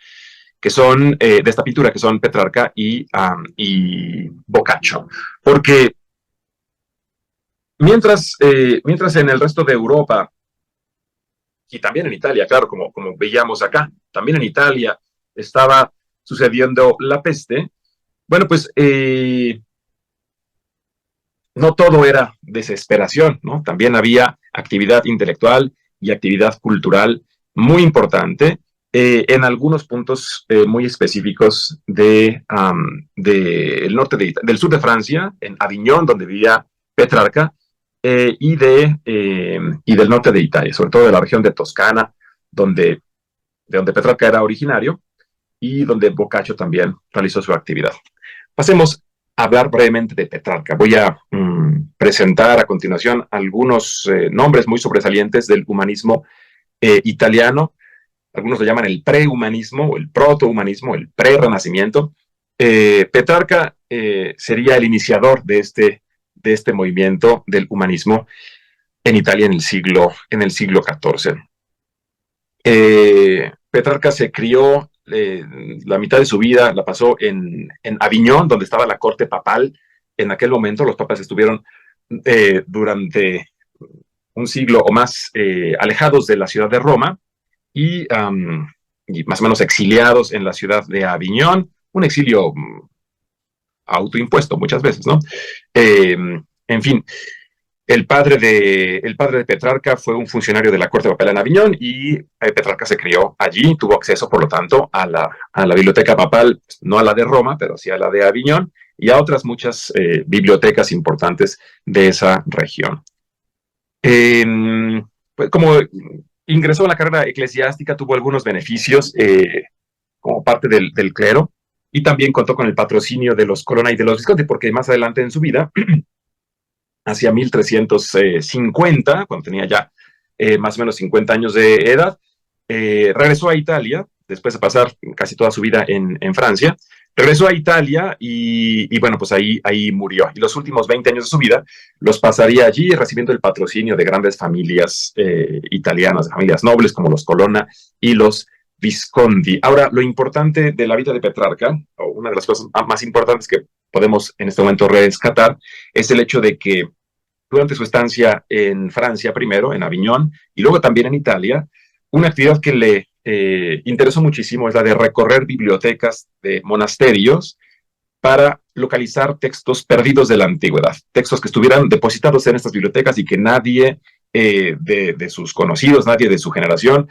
que son de esta pintura, que son Petrarca y Boccaccio. Porque mientras en el resto de Europa, y también en Italia, claro, como veíamos acá, también en Italia estaba sucediendo la peste, bueno, pues no todo era desesperación, ¿no? También había actividad intelectual y actividad cultural muy importante en algunos puntos muy específicos del sur de Francia, en Aviñón, donde vivía Petrarca, y del norte de Italia, sobre todo de la región de Toscana, de donde Petrarca era originario y donde Boccaccio también realizó su actividad. Pasemos a hablar brevemente de Petrarca. Voy a presentar a continuación algunos nombres muy sobresalientes del humanismo italiano. Algunos lo llaman el prehumanismo, o el protohumanismo, el prerrenacimiento. Petrarca sería el iniciador de este movimiento del humanismo en Italia en el siglo XIV. Petrarca se crió, la mitad de su vida la pasó en Aviñón, donde estaba la corte papal. En aquel momento los papas estuvieron durante un siglo o más alejados de la ciudad de Roma y más o menos exiliados en la ciudad de Aviñón, un exilio autoimpuesto muchas veces, ¿no? En fin, el padre de Petrarca fue un funcionario de la corte papal en Aviñón y Petrarca se crió allí, tuvo acceso, por lo tanto, a la biblioteca papal, no a la de Roma, pero sí a la de Aviñón y a otras muchas bibliotecas importantes de esa región. Pues como ingresó a la carrera eclesiástica, tuvo algunos beneficios como parte del clero y también contó con el patrocinio de los Colonna y de los Visconti, porque más adelante en su vida, hacia 1350, cuando tenía ya más o menos 50 años de edad, regresó a Italia, después de pasar casi toda su vida en Francia, regresó a Italia y bueno, pues ahí murió. Y los últimos 20 años de su vida los pasaría allí recibiendo el patrocinio de grandes familias italianas, de familias nobles como los Colonna y los Visconti. Ahora, lo importante de la vida de Petrarca, o una de las cosas más importantes que podemos en este momento rescatar, es el hecho de que durante su estancia en Francia primero, en Aviñón, y luego también en Italia, una actividad que le interesó muchísimo es la de recorrer bibliotecas de monasterios para localizar textos perdidos de la antigüedad, textos que estuvieran depositados en estas bibliotecas y que nadie de sus conocidos, nadie de su generación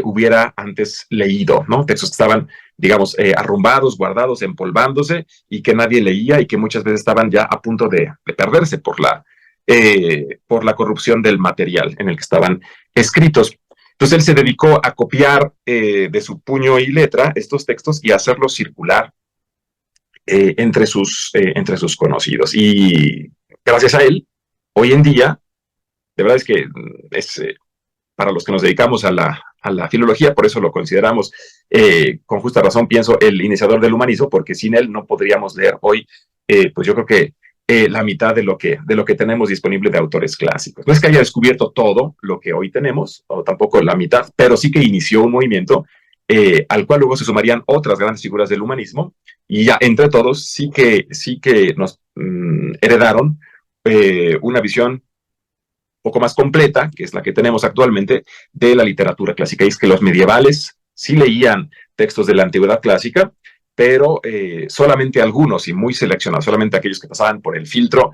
hubiera antes leído, ¿no? Textos que estaban, digamos, arrumbados, guardados, empolvándose y que nadie leía y que muchas veces estaban ya a punto de perderse por la corrupción del material en el que estaban escritos. Entonces él se dedicó a copiar de su puño y letra estos textos y a hacerlos circular entre sus conocidos. Y gracias a él, hoy en día, de verdad es que es para los que nos dedicamos a la filología, por eso lo consideramos con justa razón, pienso, el iniciador del humanismo, porque sin él no podríamos leer hoy, pues yo creo que la mitad de lo que tenemos disponible de autores clásicos. No es que haya descubierto todo lo que hoy tenemos, o tampoco la mitad, pero sí que inició un movimiento al cual luego se sumarían otras grandes figuras del humanismo, y ya entre todos sí que nos heredaron una visión poco más completa, que es la que tenemos actualmente, de la literatura clásica. Y es que los medievales sí leían textos de la antigüedad clásica, pero solamente algunos y muy seleccionados, solamente aquellos que pasaban por el filtro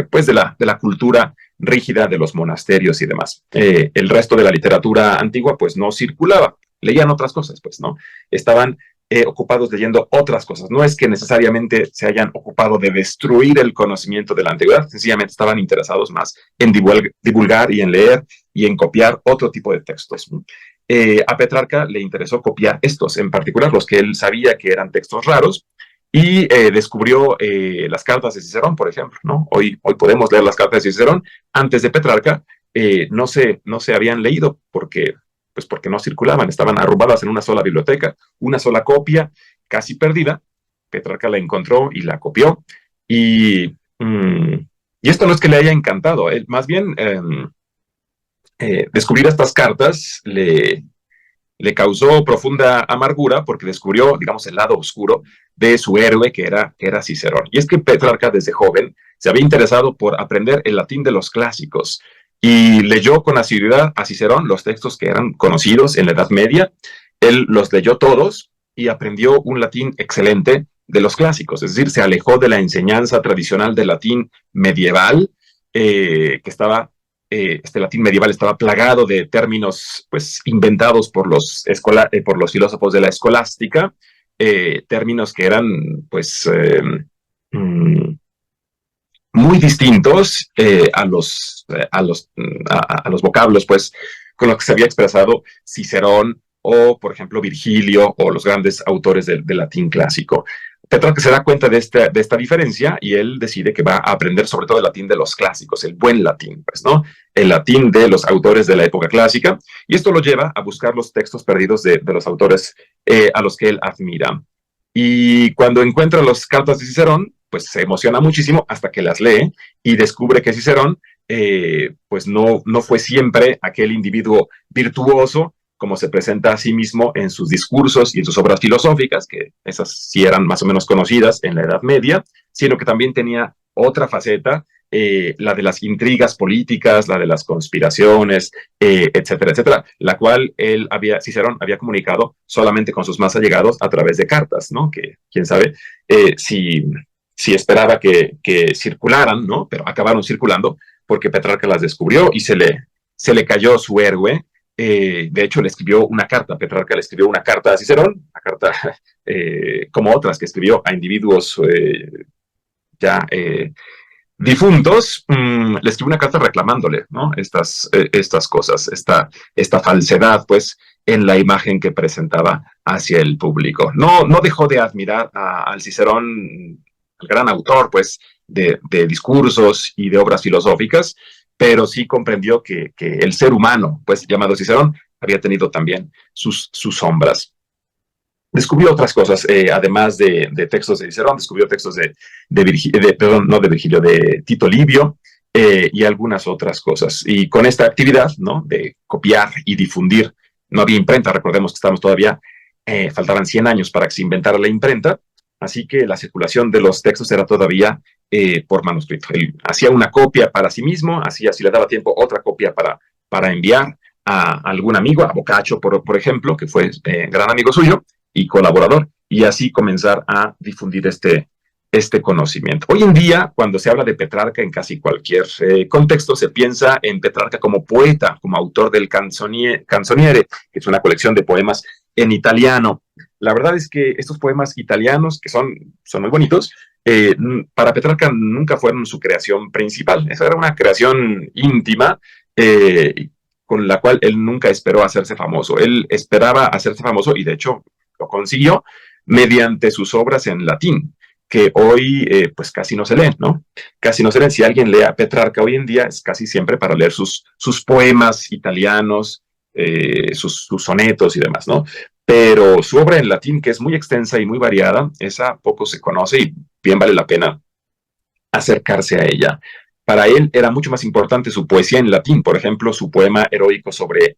pues de la cultura rígida de los monasterios y demás. El resto de la literatura antigua pues no circulaba, leían otras cosas, pues, ¿no? Estaban ocupados leyendo otras cosas. No es que necesariamente se hayan ocupado de destruir el conocimiento de la antigüedad, sencillamente estaban interesados más en divulgar y en leer y en copiar otro tipo de textos. A Petrarca le interesó copiar estos, en particular los que él sabía que eran textos raros, y descubrió las cartas de Cicerón, por ejemplo, ¿no? Hoy podemos leer las cartas de Cicerón. Antes de Petrarca no se habían leído porque no circulaban, estaban arrumbadas en una sola biblioteca, una sola copia, casi perdida. Petrarca la encontró y la copió. Y, y esto no es que le haya encantado, más bien descubrir estas cartas le causó profunda amargura porque descubrió, digamos, el lado oscuro de su héroe, que era Cicerón. Y es que Petrarca, desde joven, se había interesado por aprender el latín de los clásicos y leyó con asiduidad a Cicerón los textos que eran conocidos en la Edad Media. Él los leyó todos y aprendió un latín excelente de los clásicos, es decir, se alejó de la enseñanza tradicional del latín medieval, que estaba este latín medieval estaba plagado de términos pues inventados por los filósofos de la escolástica, términos que eran pues mm, muy distintos a los vocablos pues con los que se había expresado Cicerón o, por ejemplo, Virgilio o los grandes autores del latín clásico. Petrarca se da cuenta de esta diferencia y él decide que va a aprender sobre todo el latín de los clásicos, el buen latín, pues, ¿no? El latín de los autores de la época clásica, y esto lo lleva a buscar los textos perdidos de los autores a los que él admira. Y cuando encuentra las cartas de Cicerón, pues se emociona muchísimo hasta que las lee y descubre que Cicerón pues no fue siempre aquel individuo virtuoso como se presenta a sí mismo en sus discursos y en sus obras filosóficas, que esas sí eran más o menos conocidas en la Edad Media, sino que también tenía otra faceta, la de las intrigas políticas, la de las conspiraciones, etcétera, etcétera, la cual Cicerón había comunicado solamente con sus más allegados a través de cartas, ¿no? Que quién sabe si esperaba que circularan, ¿no? Pero acabaron circulando porque Petrarca las descubrió y se le cayó su héroe. De hecho, le escribió una carta, Petrarca le escribió una carta a Cicerón, una carta como otras que escribió a individuos ya difuntos, le escribió una carta reclamándole, ¿no? Estas cosas, esta falsedad, pues, en la imagen que presentaba hacia el público. No dejó de admirar al Cicerón, el gran autor, pues, de discursos y de obras filosóficas, pero sí comprendió que el ser humano, pues llamado Cicerón, había tenido también sus sombras. Descubrió otras cosas, además de textos de Cicerón, descubrió textos de Tito Livio y algunas otras cosas. Y con esta actividad, ¿no? De copiar y difundir, no había imprenta, recordemos que estamos todavía, faltaban 100 años para que se inventara la imprenta, así que la circulación de los textos era todavía por manuscrito. Él hacía una copia para sí mismo, hacía, si le daba tiempo, otra copia para enviar a algún amigo, a Boccaccio, por ejemplo, que fue gran amigo suyo y colaborador, y así comenzar a difundir este conocimiento. Hoy en día, cuando se habla de Petrarca en casi cualquier contexto, se piensa en Petrarca como poeta, como autor del Canzoniere, que es una colección de poemas en italiano. La verdad es que estos poemas italianos, que son muy bonitos, para Petrarca nunca fueron su creación principal. Esa era una creación íntima, con la cual él nunca esperó hacerse famoso. Él esperaba hacerse famoso y de hecho lo consiguió mediante sus obras en latín, que hoy pues casi no se leen, ¿no? Casi no se leen. Si alguien lee a Petrarca hoy en día es casi siempre para leer sus poemas italianos, sus sonetos y demás, ¿no? Pero su obra en latín, que es muy extensa y muy variada, esa poco se conoce y bien vale la pena acercarse a ella. Para él era mucho más importante su poesía en latín, por ejemplo, su poema heroico sobre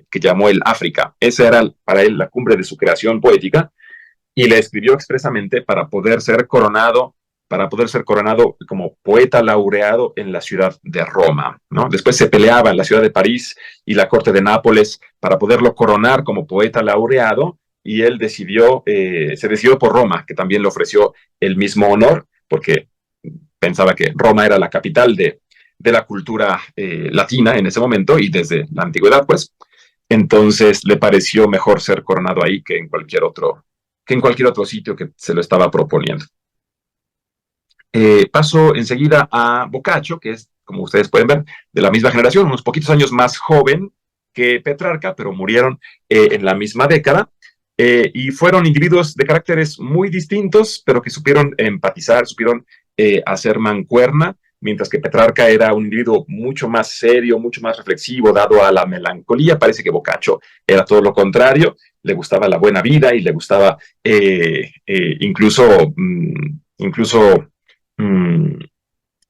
que llamó el África. Esa era para él la cumbre de su creación poética y le escribió expresamente para poder ser coronado como poeta laureado en la ciudad de Roma, ¿no? Después se peleaba en la ciudad de París y la corte de Nápoles para poderlo coronar como poeta laureado y él se decidió por Roma, que también le ofreció el mismo honor, porque pensaba que Roma era la capital de la cultura latina en ese momento y desde la antigüedad, pues. Entonces le pareció mejor ser coronado ahí que en cualquier otro sitio que se lo estaba proponiendo. Paso enseguida a Boccaccio, que es, como ustedes pueden ver, de la misma generación, unos poquitos años más joven que Petrarca, pero murieron en la misma década. Y fueron individuos de caracteres muy distintos, pero que supieron empatizar, supieron hacer mancuerna, mientras que Petrarca era un individuo mucho más serio, mucho más reflexivo, dado a la melancolía. Parece que Boccaccio era todo lo contrario, le gustaba la buena vida y le gustaba incluso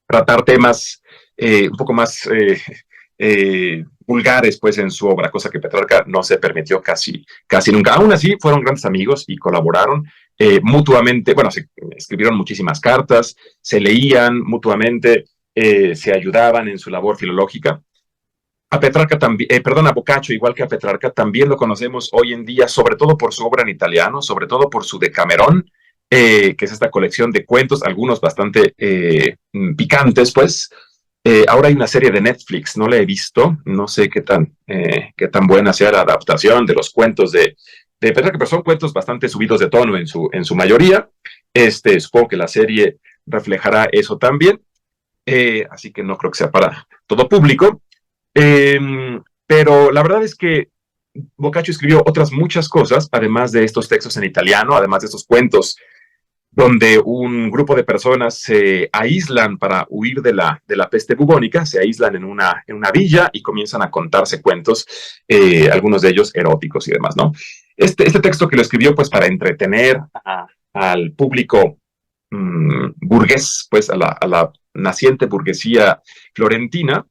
tratar temas un poco más vulgares pues en su obra, cosa que Petrarca no se permitió casi nunca. Aún así, fueron grandes amigos y colaboraron mutuamente. Bueno, se escribieron muchísimas cartas, se leían mutuamente, se ayudaban en su labor filológica. A Petrarca también, a Boccaccio, igual que a Petrarca, también lo conocemos hoy en día, sobre todo por su obra en italiano, sobre todo por su Decamerón, que es esta colección de cuentos, algunos bastante picantes, pues. Ahora hay una serie de Netflix, no la he visto, no sé qué tan buena sea la adaptación de los cuentos de Petrarca, pero son cuentos bastante subidos de tono en su mayoría. Supongo que la serie reflejará eso también, así que no creo que sea para todo público. Pero la verdad es que Boccaccio escribió otras muchas cosas, además de estos textos en italiano, además de estos cuentos donde un grupo de personas se aíslan para huir de la peste bubónica, se aíslan en una villa y comienzan a contarse cuentos, algunos de ellos eróticos y demás, ¿no? Este texto que lo escribió pues para entretener al público burgués, pues a la naciente burguesía florentina,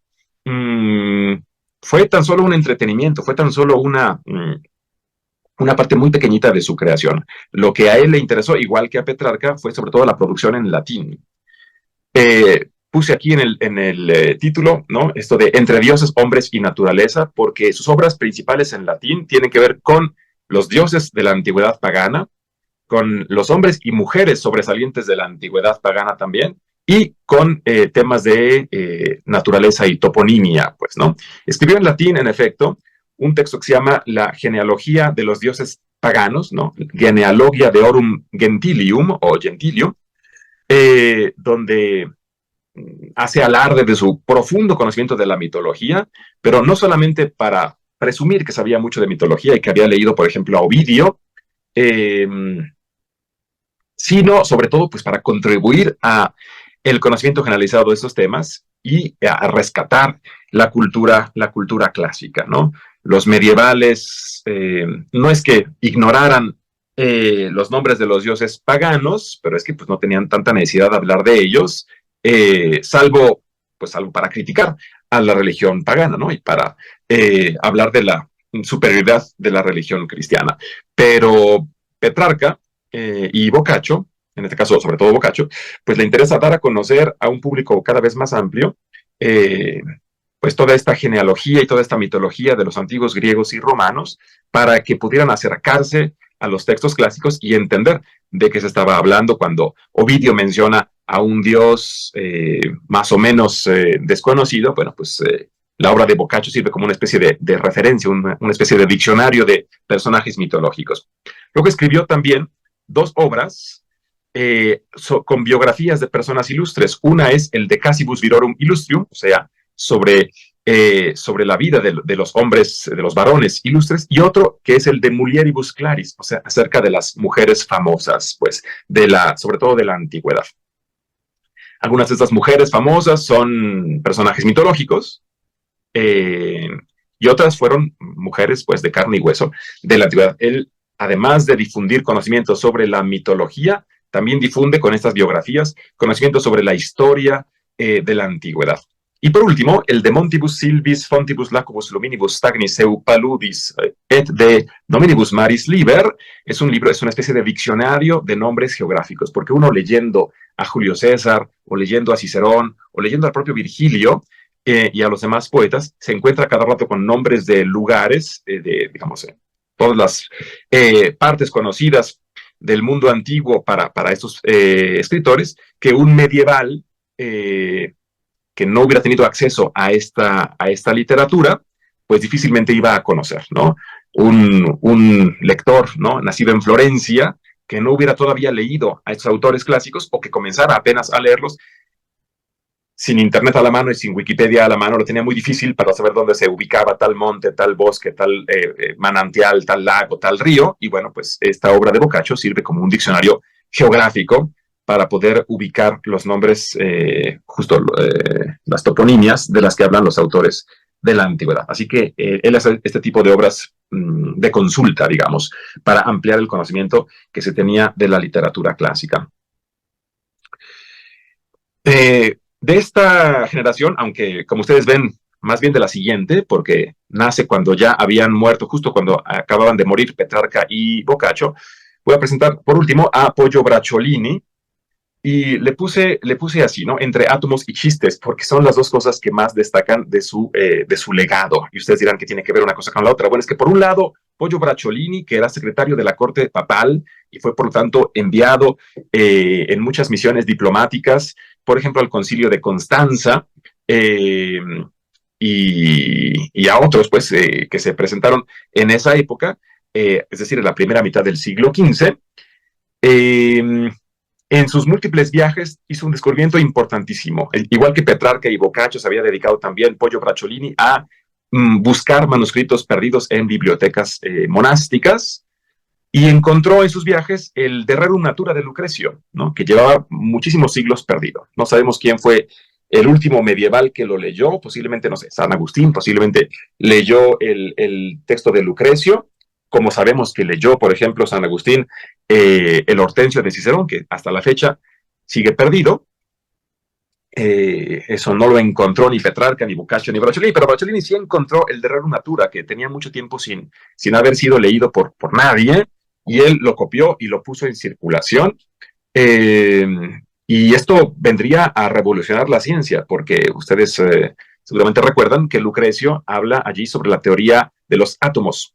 fue tan solo un entretenimiento, fue tan solo una parte muy pequeñita de su creación. Lo que a él le interesó, igual que a Petrarca, fue sobre todo la producción en latín. Puse aquí en el título, ¿no? Esto de Entre dioses, hombres y naturaleza, porque sus obras principales en latín tienen que ver con los dioses de la antigüedad pagana, con los hombres y mujeres sobresalientes de la antigüedad pagana también, y con temas de naturaleza y toponimia, pues, ¿no? Escribió en latín, en efecto, un texto que se llama La genealogía de los dioses paganos, ¿no? Genealogia Deorum Gentilium o Gentilium, donde hace alarde de su profundo conocimiento de la mitología, pero no solamente para presumir que sabía mucho de mitología y que había leído, por ejemplo, a Ovidio, sino sobre todo pues para contribuir a el conocimiento generalizado de estos temas y a rescatar la cultura clásica, ¿no? Los medievales no es que ignoraran los nombres de los dioses paganos, pero es que pues no tenían tanta necesidad de hablar de ellos, salvo para criticar a la religión pagana, ¿no? Y para hablar de la superioridad de la religión cristiana. Pero Petrarca y Boccaccio, en este caso sobre todo Boccaccio, pues le interesa dar a conocer a un público cada vez más amplio pues toda esta genealogía y toda esta mitología de los antiguos griegos y romanos para que pudieran acercarse a los textos clásicos y entender de qué se estaba hablando cuando Ovidio menciona a un dios más o menos desconocido. Bueno, pues la obra de Boccaccio sirve como una especie de referencia, una especie de diccionario de personajes mitológicos. Luego escribió también dos obras con biografías de personas ilustres. Una es el de Casibus Virorum Illustrium, o sea, sobre la vida de los hombres, de los varones ilustres, y otro que es el de Mulieribus Claris, o sea, acerca de las mujeres famosas, pues, sobre todo de la antigüedad. Algunas de estas mujeres famosas son personajes mitológicos, y otras fueron mujeres, pues, de carne y hueso de la antigüedad. Él, además de difundir conocimientos sobre la mitología, también difunde con estas biografías conocimientos sobre la historia de la antigüedad. Y por último, el de Montibus Silvis Fontibus Lacubus Luminibus Stagnis Eu Paludis et de Nominibus Maris Liber es un libro, es una especie de diccionario de nombres geográficos, porque uno leyendo a Julio César, o leyendo a Cicerón, o leyendo al propio Virgilio y a los demás poetas, se encuentra cada rato con nombres de lugares, digamos, todas las partes conocidas del mundo antiguo para estos escritores, que un medieval que no hubiera tenido acceso a esta literatura, pues difícilmente iba a conocer, ¿no? Un lector, ¿no?, nacido en Florencia, que no hubiera todavía leído a estos autores clásicos o que comenzara apenas a leerlos, sin internet a la mano y sin Wikipedia a la mano, lo tenía muy difícil para saber dónde se ubicaba tal monte, tal bosque, tal manantial, tal lago, tal río. Y bueno, pues esta obra de Boccaccio sirve como un diccionario geográfico para poder ubicar los nombres, las toponimias de las que hablan los autores de la antigüedad. Así que él hace este tipo de obras de consulta, digamos, para ampliar el conocimiento que se tenía de la literatura clásica. De esta generación, aunque como ustedes ven, más bien de la siguiente, porque nace cuando ya habían muerto, justo cuando acababan de morir Petrarca y Boccaccio, voy a presentar por último a Poggio Bracciolini, y le puse así, ¿no?, entre átomos y chistes, porque son las dos cosas que más destacan de su legado. Y ustedes dirán que tiene que ver una cosa con la otra. Bueno, es que por un lado, Poggio Bracciolini, que era secretario de la corte papal y fue por lo tanto enviado en muchas misiones diplomáticas, por ejemplo, al concilio de Constanza, y a otros, pues, que se presentaron en esa época, es decir, en la primera mitad del siglo XV. En sus múltiples viajes hizo un descubrimiento importantísimo. Igual que Petrarca y Boccaccio, se había dedicado también Poggio Bracciolini a buscar manuscritos perdidos en bibliotecas monásticas, y encontró en sus viajes el De Rerum Natura de Lucrecio, ¿no?, que llevaba muchísimos siglos perdido. No sabemos quién fue el último medieval que lo leyó, posiblemente, no sé, San Agustín, posiblemente leyó el texto de Lucrecio, como sabemos que leyó, por ejemplo, San Agustín el Hortensio de Cicerón, que hasta la fecha sigue perdido. Eso no lo encontró ni Petrarca, ni Boccaccio, ni Bracciolini, pero Bracciolini sí encontró el De Rerum Natura, que tenía mucho tiempo sin haber sido leído por nadie, y él lo copió y lo puso en circulación. Y esto vendría a revolucionar la ciencia, porque ustedes seguramente recuerdan que Lucrecio habla allí sobre la teoría de los átomos.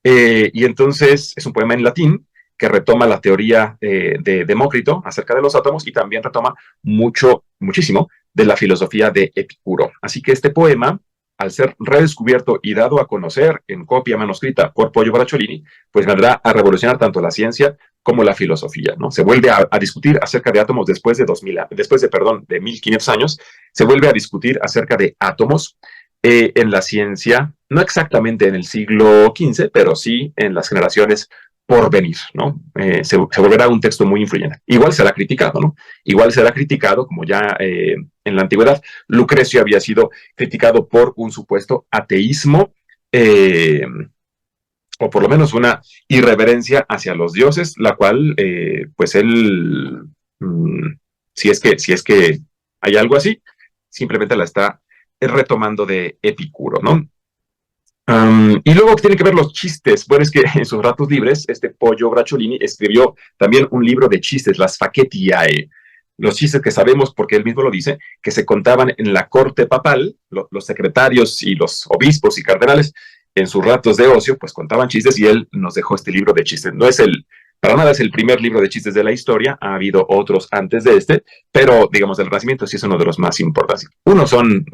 Y entonces es un poema en latín que retoma la teoría de Demócrito acerca de los átomos, y también retoma muchísimo de la filosofía de Epicuro. Así que este poema, al ser redescubierto y dado a conocer en copia manuscrita por Poggio Bracciolini, pues vendrá a revolucionar tanto la ciencia como la filosofía, ¿no? Se vuelve a discutir acerca de átomos después de 1500 años, se vuelve a discutir acerca de átomos en la ciencia, no exactamente en el siglo XV, pero sí en las generaciones por venir, ¿no? Se volverá un texto muy influyente. Igual será criticado, ¿no? Igual será criticado, como ya en la antigüedad, Lucrecio había sido criticado por un supuesto ateísmo, o por lo menos una irreverencia hacia los dioses, la cual, pues él, si es que hay algo así, simplemente la está retomando de Epicuro, ¿no? Y luego, ¿qué tienen que ver los chistes? Bueno, es que en sus ratos libres, este Poggio Bracciolini escribió también un libro de chistes, las Facetiae. Los chistes que sabemos, porque él mismo lo dice, que se contaban en la corte papal, los secretarios y los obispos y cardenales en sus ratos de ocio, pues contaban chistes y él nos dejó este libro de chistes. No es para nada es el primer libro de chistes de la historia, ha habido otros antes de este, pero digamos, el Renacimiento sí es uno de los más importantes. Unos son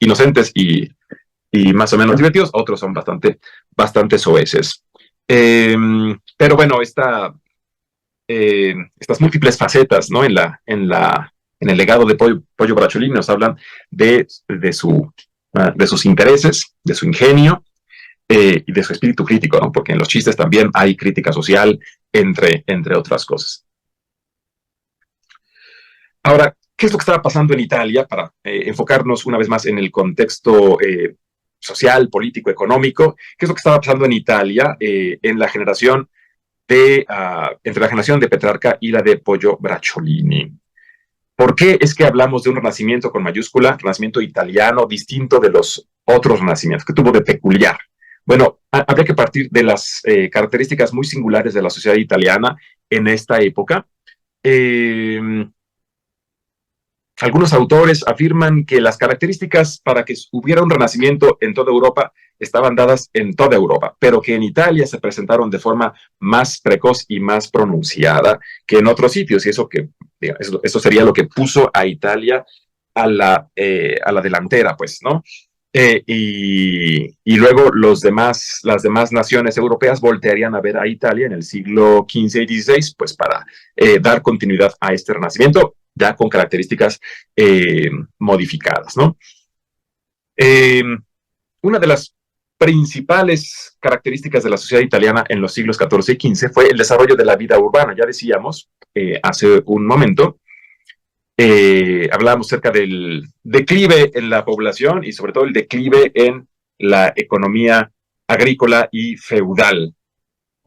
inocentes y más o menos divertidos, otros son bastante soeces. Pero bueno, estas múltiples facetas, ¿no? En el legado de Pollo Bracciolini nos hablan de sus intereses, de su ingenio y de su espíritu crítico, ¿no? Porque en los chistes también hay crítica social, entre otras cosas. Ahora, ¿qué es lo que estaba pasando en Italia? Para enfocarnos una vez más en el contexto social, político, económico, ¿qué es lo que estaba pasando en Italia en la generación entre la generación de Petrarca y la de Pollo Bracciolini? ¿Por qué es que hablamos de un renacimiento con mayúscula, renacimiento italiano, distinto de los otros renacimientos? ¿Qué tuvo de peculiar? Bueno, habría que partir de las características muy singulares de la sociedad italiana en esta época. Algunos autores afirman que las características para que hubiera un renacimiento en toda Europa estaban dadas en toda Europa, pero que en Italia se presentaron de forma más precoz y más pronunciada que en otros sitios, y eso sería lo que puso a Italia a la delantera, pues, ¿no? Y luego las demás naciones europeas voltearían a ver a Italia en el siglo XV y XVI, pues para dar continuidad a este renacimiento, ya con características modificadas, ¿no? Una de las principales características de la sociedad italiana en los siglos XIV y XV fue el desarrollo de la vida urbana. Ya decíamos hace un momento, hablábamos acerca del declive en la población y sobre todo el declive en la economía agrícola y feudal.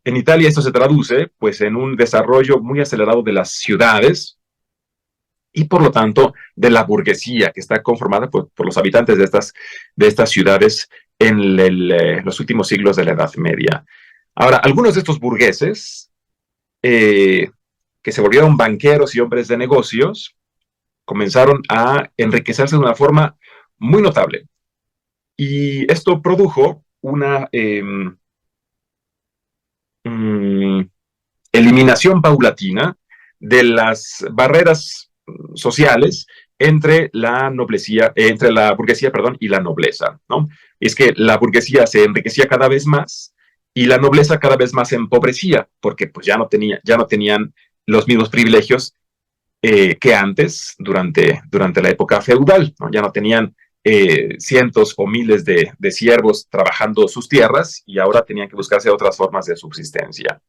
En Italia esto se traduce pues en un desarrollo muy acelerado de las ciudades y por lo tanto de la burguesía que está conformada por los habitantes de estas ciudades en los últimos siglos de la Edad Media. Ahora, algunos de estos burgueses que se volvieron banqueros y hombres de negocios comenzaron a enriquecerse de una forma muy notable. Y esto produjo una eliminación paulatina de las barreras sociales entre la burguesía, perdón, y la nobleza, ¿no? Es que la burguesía se enriquecía cada vez más y la nobleza cada vez más se empobrecía, porque pues ya no tenían los mismos privilegios que antes, durante la época feudal, ¿no? Ya no tenían cientos o miles de siervos trabajando sus tierras y ahora tenían que buscarse otras formas de subsistencia.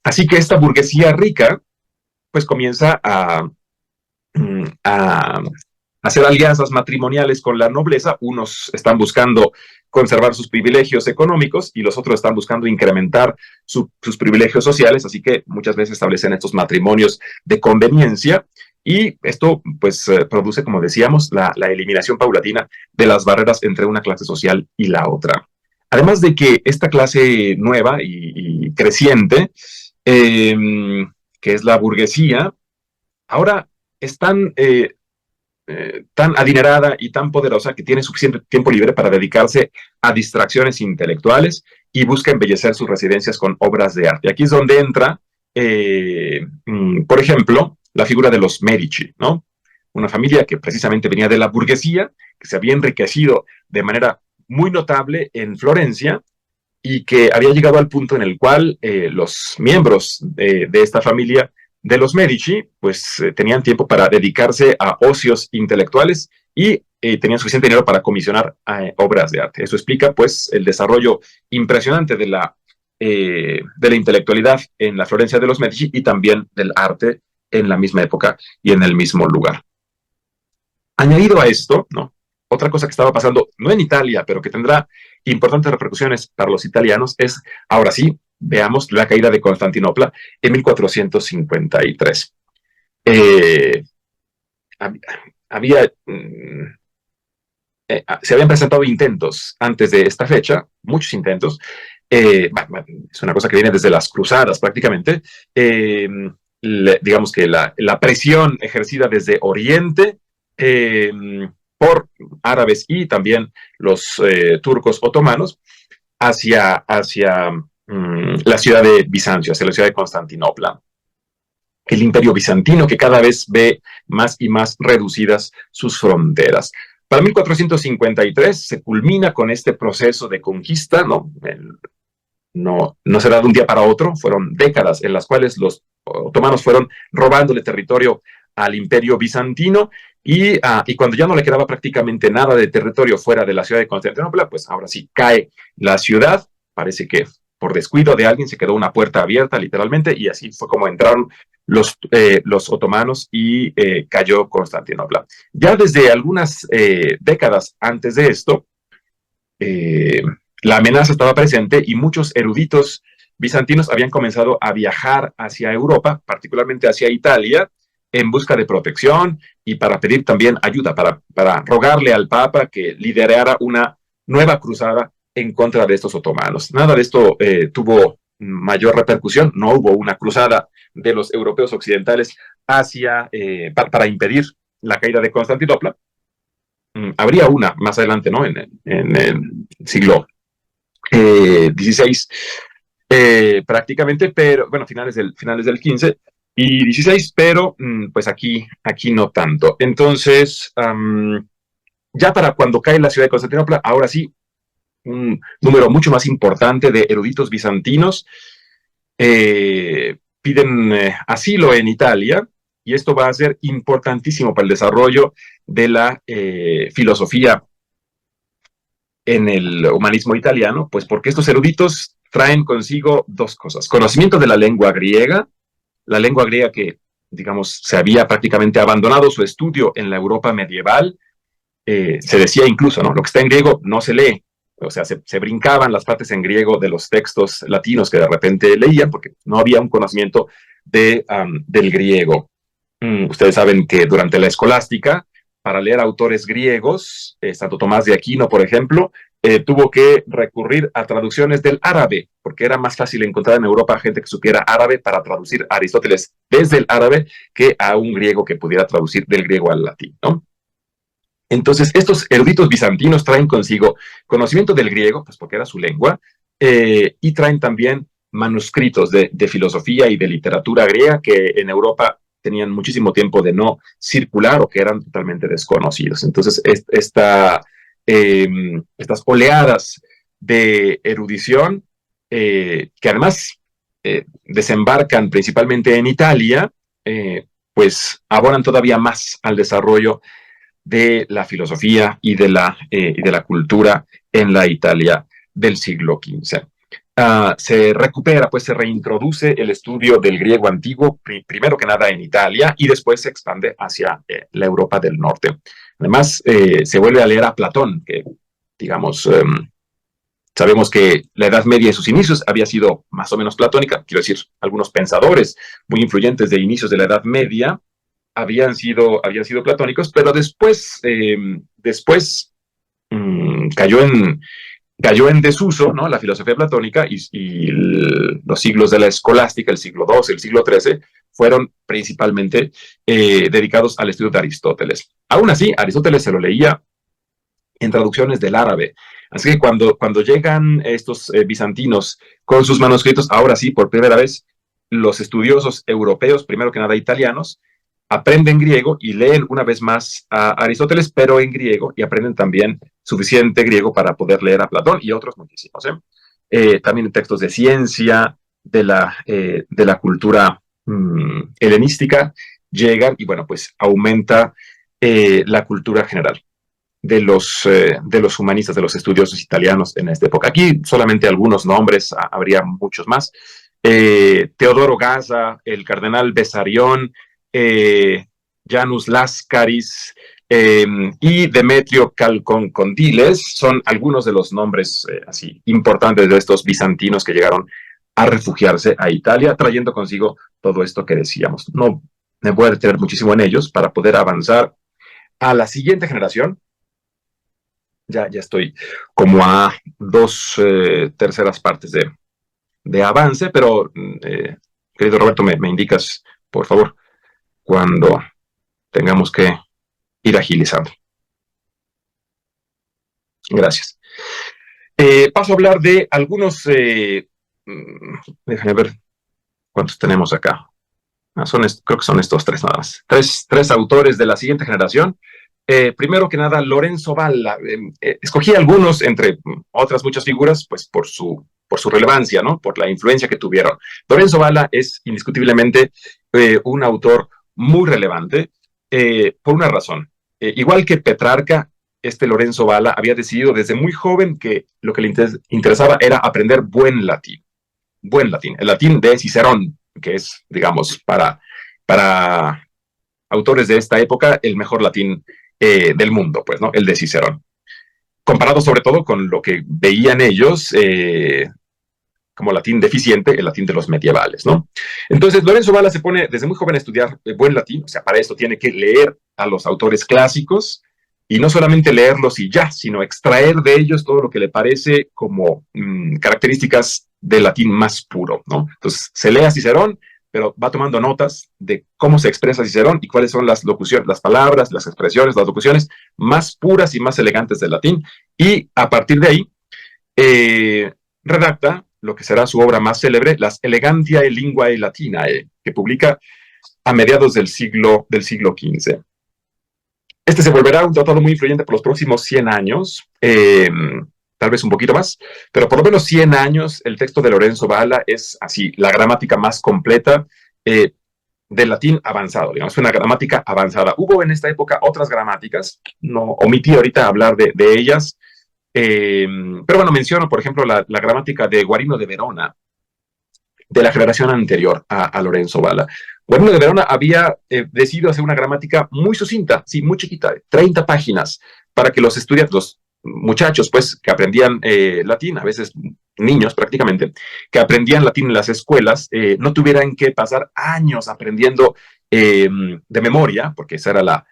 Así que esta burguesía rica pues comienza a hacer alianzas matrimoniales con la nobleza. Unos están buscando conservar sus privilegios económicos y los otros están buscando incrementar sus privilegios sociales, así que muchas veces establecen estos matrimonios de conveniencia y esto pues produce, como decíamos, la eliminación paulatina de las barreras entre una clase social y la otra. Además de que esta clase nueva y creciente, que es la burguesía, ahora es tan adinerada y tan poderosa que tiene suficiente tiempo libre para dedicarse a distracciones intelectuales y busca embellecer sus residencias con obras de arte. Aquí es donde entra, por ejemplo, la figura de los Medici, ¿no? Una familia que precisamente venía de la burguesía, que se había enriquecido de manera muy notable en Florencia y que había llegado al punto en el cual los miembros de esta familia de los Medici, pues tenían tiempo para dedicarse a ocios intelectuales y tenían suficiente dinero para comisionar obras de arte. Eso explica, pues, el desarrollo impresionante de la intelectualidad en la Florencia de los Medici y también del arte en la misma época y en el mismo lugar. Añadido a esto, ¿no? Otra cosa que estaba pasando, no en Italia, pero que tendrá importantes repercusiones para los italianos, es, ahora sí, veamos la caída de Constantinopla en 1453. Se habían presentado intentos antes de esta fecha, muchos intentos, es una cosa que viene desde las cruzadas prácticamente, digamos que la presión ejercida desde Oriente por árabes y también los turcos otomanos hacia la ciudad de Bizancio, hacia la ciudad de Constantinopla. El imperio bizantino que cada vez ve más y más reducidas sus fronteras. Para 1453 se culmina con este proceso de conquista, ¿no? No será de un día para otro, fueron décadas en las cuales los otomanos fueron robándole territorio al imperio bizantino y cuando ya no le quedaba prácticamente nada de territorio fuera de la ciudad de Constantinopla, pues ahora sí cae la ciudad, parece que por descuido de alguien se quedó una puerta abierta literalmente y así fue como entraron los otomanos y cayó Constantinopla. Ya desde algunas décadas antes de esto, eh, la amenaza estaba presente y muchos eruditos bizantinos habían comenzado a viajar hacia Europa, particularmente hacia Italia, en busca de protección y para pedir también ayuda, para rogarle al Papa que liderara una nueva cruzada en contra de estos otomanos. Nada de esto tuvo mayor repercusión, no hubo una cruzada de los europeos occidentales para impedir la caída de Constantinopla. Habría una más adelante, ¿no? En el siglo XVI, prácticamente, pero bueno, finales del 15 y 16, pero pues aquí no tanto. Entonces, ya para cuando cae la ciudad de Constantinopla, ahora sí, un número mucho más importante de eruditos bizantinos piden asilo en Italia, y esto va a ser importantísimo para el desarrollo de la filosofía en el humanismo italiano, pues porque estos eruditos traen consigo dos cosas: conocimiento de la lengua griega que, digamos, se había prácticamente abandonado su estudio en la Europa medieval. Se decía incluso, ¿no? Lo que está en griego no se lee, o sea, se brincaban las partes en griego de los textos latinos que de repente leían porque no había un conocimiento del griego. Ustedes saben que durante la escolástica, para leer autores griegos, Santo Tomás de Aquino, por ejemplo, tuvo que recurrir a traducciones del árabe, porque era más fácil encontrar en Europa gente que supiera árabe para traducir a Aristóteles desde el árabe que a un griego que pudiera traducir del griego al latín, ¿no? Entonces, estos eruditos bizantinos traen consigo conocimiento del griego, pues porque era su lengua, y traen también manuscritos de filosofía y de literatura griega que en Europa tenían muchísimo tiempo de no circular o que eran totalmente desconocidos. Entonces, estas oleadas de erudición, que además desembarcan principalmente en Italia, pues abonan todavía más al desarrollo de la filosofía y de la cultura en la Italia del siglo XV. Se recupera, pues se reintroduce el estudio del griego antiguo, primero que nada en Italia, y después se expande hacia la Europa del Norte. Además, se vuelve a leer a Platón, que, digamos, sabemos que la Edad Media en sus inicios había sido más o menos platónica, quiero decir, algunos pensadores muy influyentes de inicios de la Edad Media habían sido platónicos, pero después cayó en desuso, ¿no? La filosofía platónica y los siglos de la escolástica, el siglo II, el siglo XIII, fueron principalmente dedicados al estudio de Aristóteles. Aún así, Aristóteles se lo leía en traducciones del árabe. Así que cuando llegan estos bizantinos con sus manuscritos, ahora sí, por primera vez, los estudiosos europeos, primero que nada italianos, aprenden griego y leen una vez más a Aristóteles, pero en griego, y aprenden también suficiente griego para poder leer a Platón y otros muchísimos. También textos de ciencia, de la cultura helenística, llegan y, bueno, pues aumenta la cultura general de los humanistas, de los estudiosos italianos en esta época. Aquí solamente algunos nombres, habría muchos más. Teodoro Gaza, el cardenal Besarión, Janus Lascaris y Demetrio Calconcondiles son algunos de los nombres así importantes de estos bizantinos que llegaron a refugiarse a Italia, trayendo consigo todo esto que decíamos. No me voy a detener muchísimo en ellos para poder avanzar a la siguiente generación. Ya estoy como a dos terceras partes de avance, pero querido Roberto, me indicas, por favor, cuando tengamos que ir agilizando. Gracias. Paso a hablar de algunos, déjame ver cuántos tenemos acá. Creo que son estos tres nada más. Tres autores de la siguiente generación. Primero que nada, Lorenzo Valla. Escogí algunos entre otras muchas figuras, pues por su relevancia, ¿no? Por la influencia que tuvieron. Lorenzo Valla es indiscutiblemente un autor muy relevante por una razón. Igual que Petrarca, este Lorenzo Valla había decidido desde muy joven que lo que le interesaba era aprender buen latín. Buen latín, el latín de Cicerón, que es, digamos, para autores de esta época, el mejor latín del mundo, pues, ¿no? El de Cicerón. Comparado sobre todo con lo que veían ellos como latín deficiente, el latín de los medievales, ¿no? Entonces, Lorenzo Valla se pone desde muy joven a estudiar buen latín, o sea, para esto tiene que leer a los autores clásicos, y no solamente leerlos y ya, sino extraer de ellos todo lo que le parece como características del latín más puro, ¿no? Entonces, se lee a Cicerón, pero va tomando notas de cómo se expresa Cicerón y cuáles son las locuciones, las palabras, las expresiones, las locuciones más puras y más elegantes del latín, y a partir de ahí redacta lo que será su obra más célebre, Las Elegantiae Linguae Latinae, que publica a mediados del siglo XV. Este se volverá un tratado muy influyente por los próximos 100 años, tal vez un poquito más, pero por lo menos 100 años. El texto de Lorenzo Valla es así, la gramática más completa del latín avanzado, digamos, una gramática avanzada. Hubo en esta época otras gramáticas, no omití ahorita hablar de ellas, pero bueno, menciono, por ejemplo, la gramática de Guarino de Verona, de la generación anterior a Lorenzo Valla. Guarino de Verona había decidido hacer una gramática muy sucinta, sí, muy chiquita, 30 páginas, para que los estudiantes, los muchachos, pues, que aprendían latín, a veces niños prácticamente, que aprendían latín en las escuelas, no tuvieran que pasar años aprendiendo de memoria, porque esa era la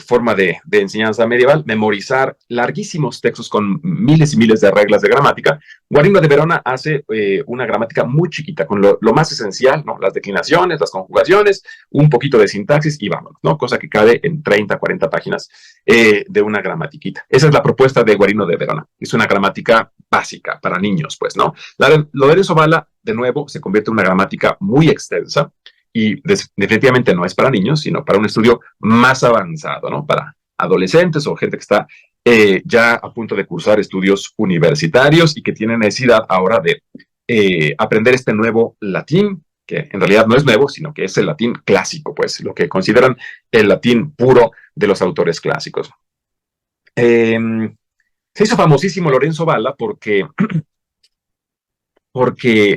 forma de enseñanza medieval, memorizar larguísimos textos con miles y miles de reglas de gramática. Guarino de Verona hace una gramática muy chiquita, con lo más esencial, ¿no? Las declinaciones, las conjugaciones, un poquito de sintaxis y vámonos, ¿no? Cosa que cabe en 30, 40 páginas de una gramatiquita. Esa es la propuesta de Guarino de Verona. Es una gramática básica para niños, pues, ¿no? Lorenzo Valla, de nuevo, se convierte en una gramática muy extensa, y definitivamente no es para niños, sino para un estudio más avanzado, ¿no? Para adolescentes o gente que está ya a punto de cursar estudios universitarios y que tiene necesidad ahora de aprender este nuevo latín, que en realidad no es nuevo, sino que es el latín clásico, pues, lo que consideran el latín puro de los autores clásicos. Se hizo famosísimo Lorenzo Valla porque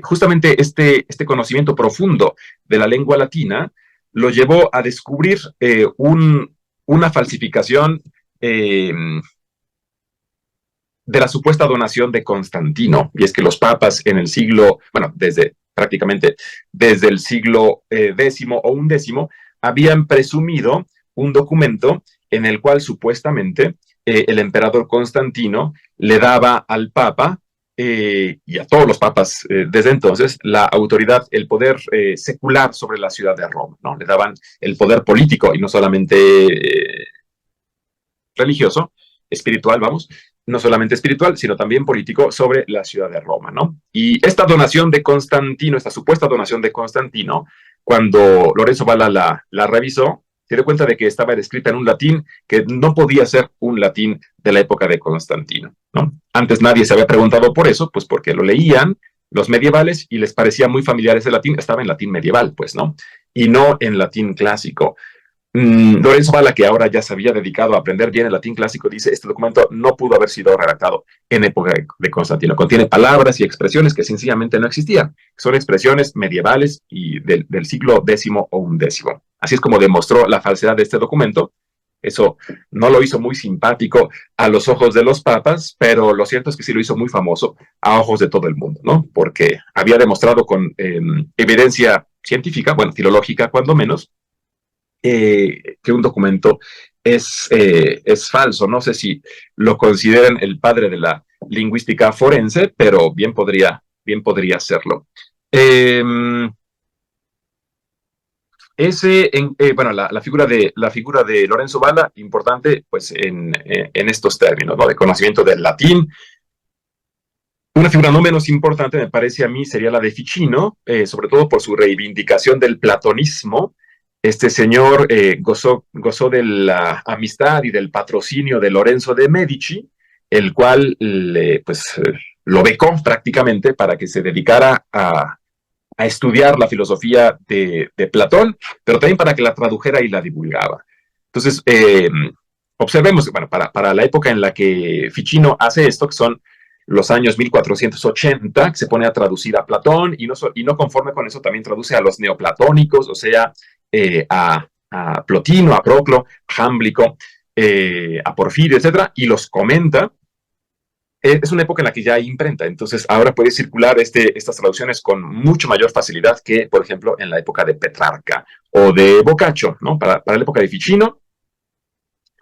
justamente este conocimiento profundo de la lengua latina lo llevó a descubrir una falsificación de la supuesta donación de Constantino. Y es que los papas en el siglo, bueno, prácticamente desde el siglo X o XI, habían presumido un documento en el cual supuestamente el emperador Constantino le daba al papa y a todos los papas desde entonces, la autoridad, el poder secular sobre la ciudad de Roma, ¿no? Le daban el poder político y no solamente religioso, espiritual, vamos, no solamente espiritual, sino también político sobre la ciudad de Roma, ¿no? Y esta donación de Constantino, esta supuesta donación de Constantino, cuando Lorenzo Valla la revisó, se dio cuenta de que estaba escrita en un latín que no podía ser un latín de la época de Constantino, ¿no? Antes nadie se había preguntado por eso, pues porque lo leían los medievales y les parecía muy familiar ese latín, estaba en latín medieval, pues, ¿no? Y no en latín clásico. Lorenzo Valla, que ahora ya se había dedicado a aprender bien el latín clásico, dice, este documento no pudo haber sido redactado en época de Constantino. Contiene palabras y expresiones que sencillamente no existían. Son expresiones medievales y del siglo X o XI. Así es como demostró la falsedad de este documento. Eso no lo hizo muy simpático a los ojos de los papas, pero lo cierto es que sí lo hizo muy famoso a ojos de todo el mundo, ¿no? Porque había demostrado con evidencia científica, bueno, filológica cuando menos, que un documento es falso. No sé si lo consideran el padre de la lingüística forense, pero bien podría serlo. Bueno, la figura de Lorenzo Valla, importante pues en estos términos, ¿no? De conocimiento del latín. Una figura no menos importante, me parece a mí, sería la de Ficino, sobre todo por su reivindicación del platonismo. Este señor gozó de la amistad y del patrocinio de Lorenzo de Medici, el cual lo becó prácticamente para que se dedicara a estudiar la filosofía de Platón, pero también para que la tradujera y la divulgaba. Entonces, observemos, bueno, para la época en la que Ficino hace esto, que son los años 1480, que se pone a traducir a Platón, y no conforme con eso también traduce a los neoplatónicos, o sea, a Plotino, a Proclo, a Jámblico, a Porfirio, etcétera, y los comenta. Es una época en la que ya hay imprenta, entonces ahora puede circular estas traducciones con mucho mayor facilidad que, por ejemplo, en la época de Petrarca o de Boccaccio, ¿no? Para la época de Ficino,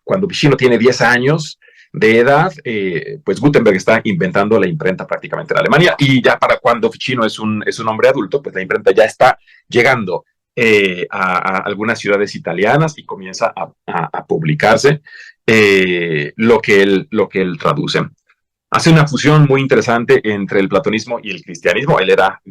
cuando Ficino tiene 10 años de edad, pues Gutenberg está inventando la imprenta prácticamente en Alemania, y ya para cuando Ficino es un hombre adulto, pues la imprenta ya está llegando a algunas ciudades italianas y comienza a publicarse lo que él traduce. Hace una fusión muy interesante entre el platonismo y el cristianismo. Él era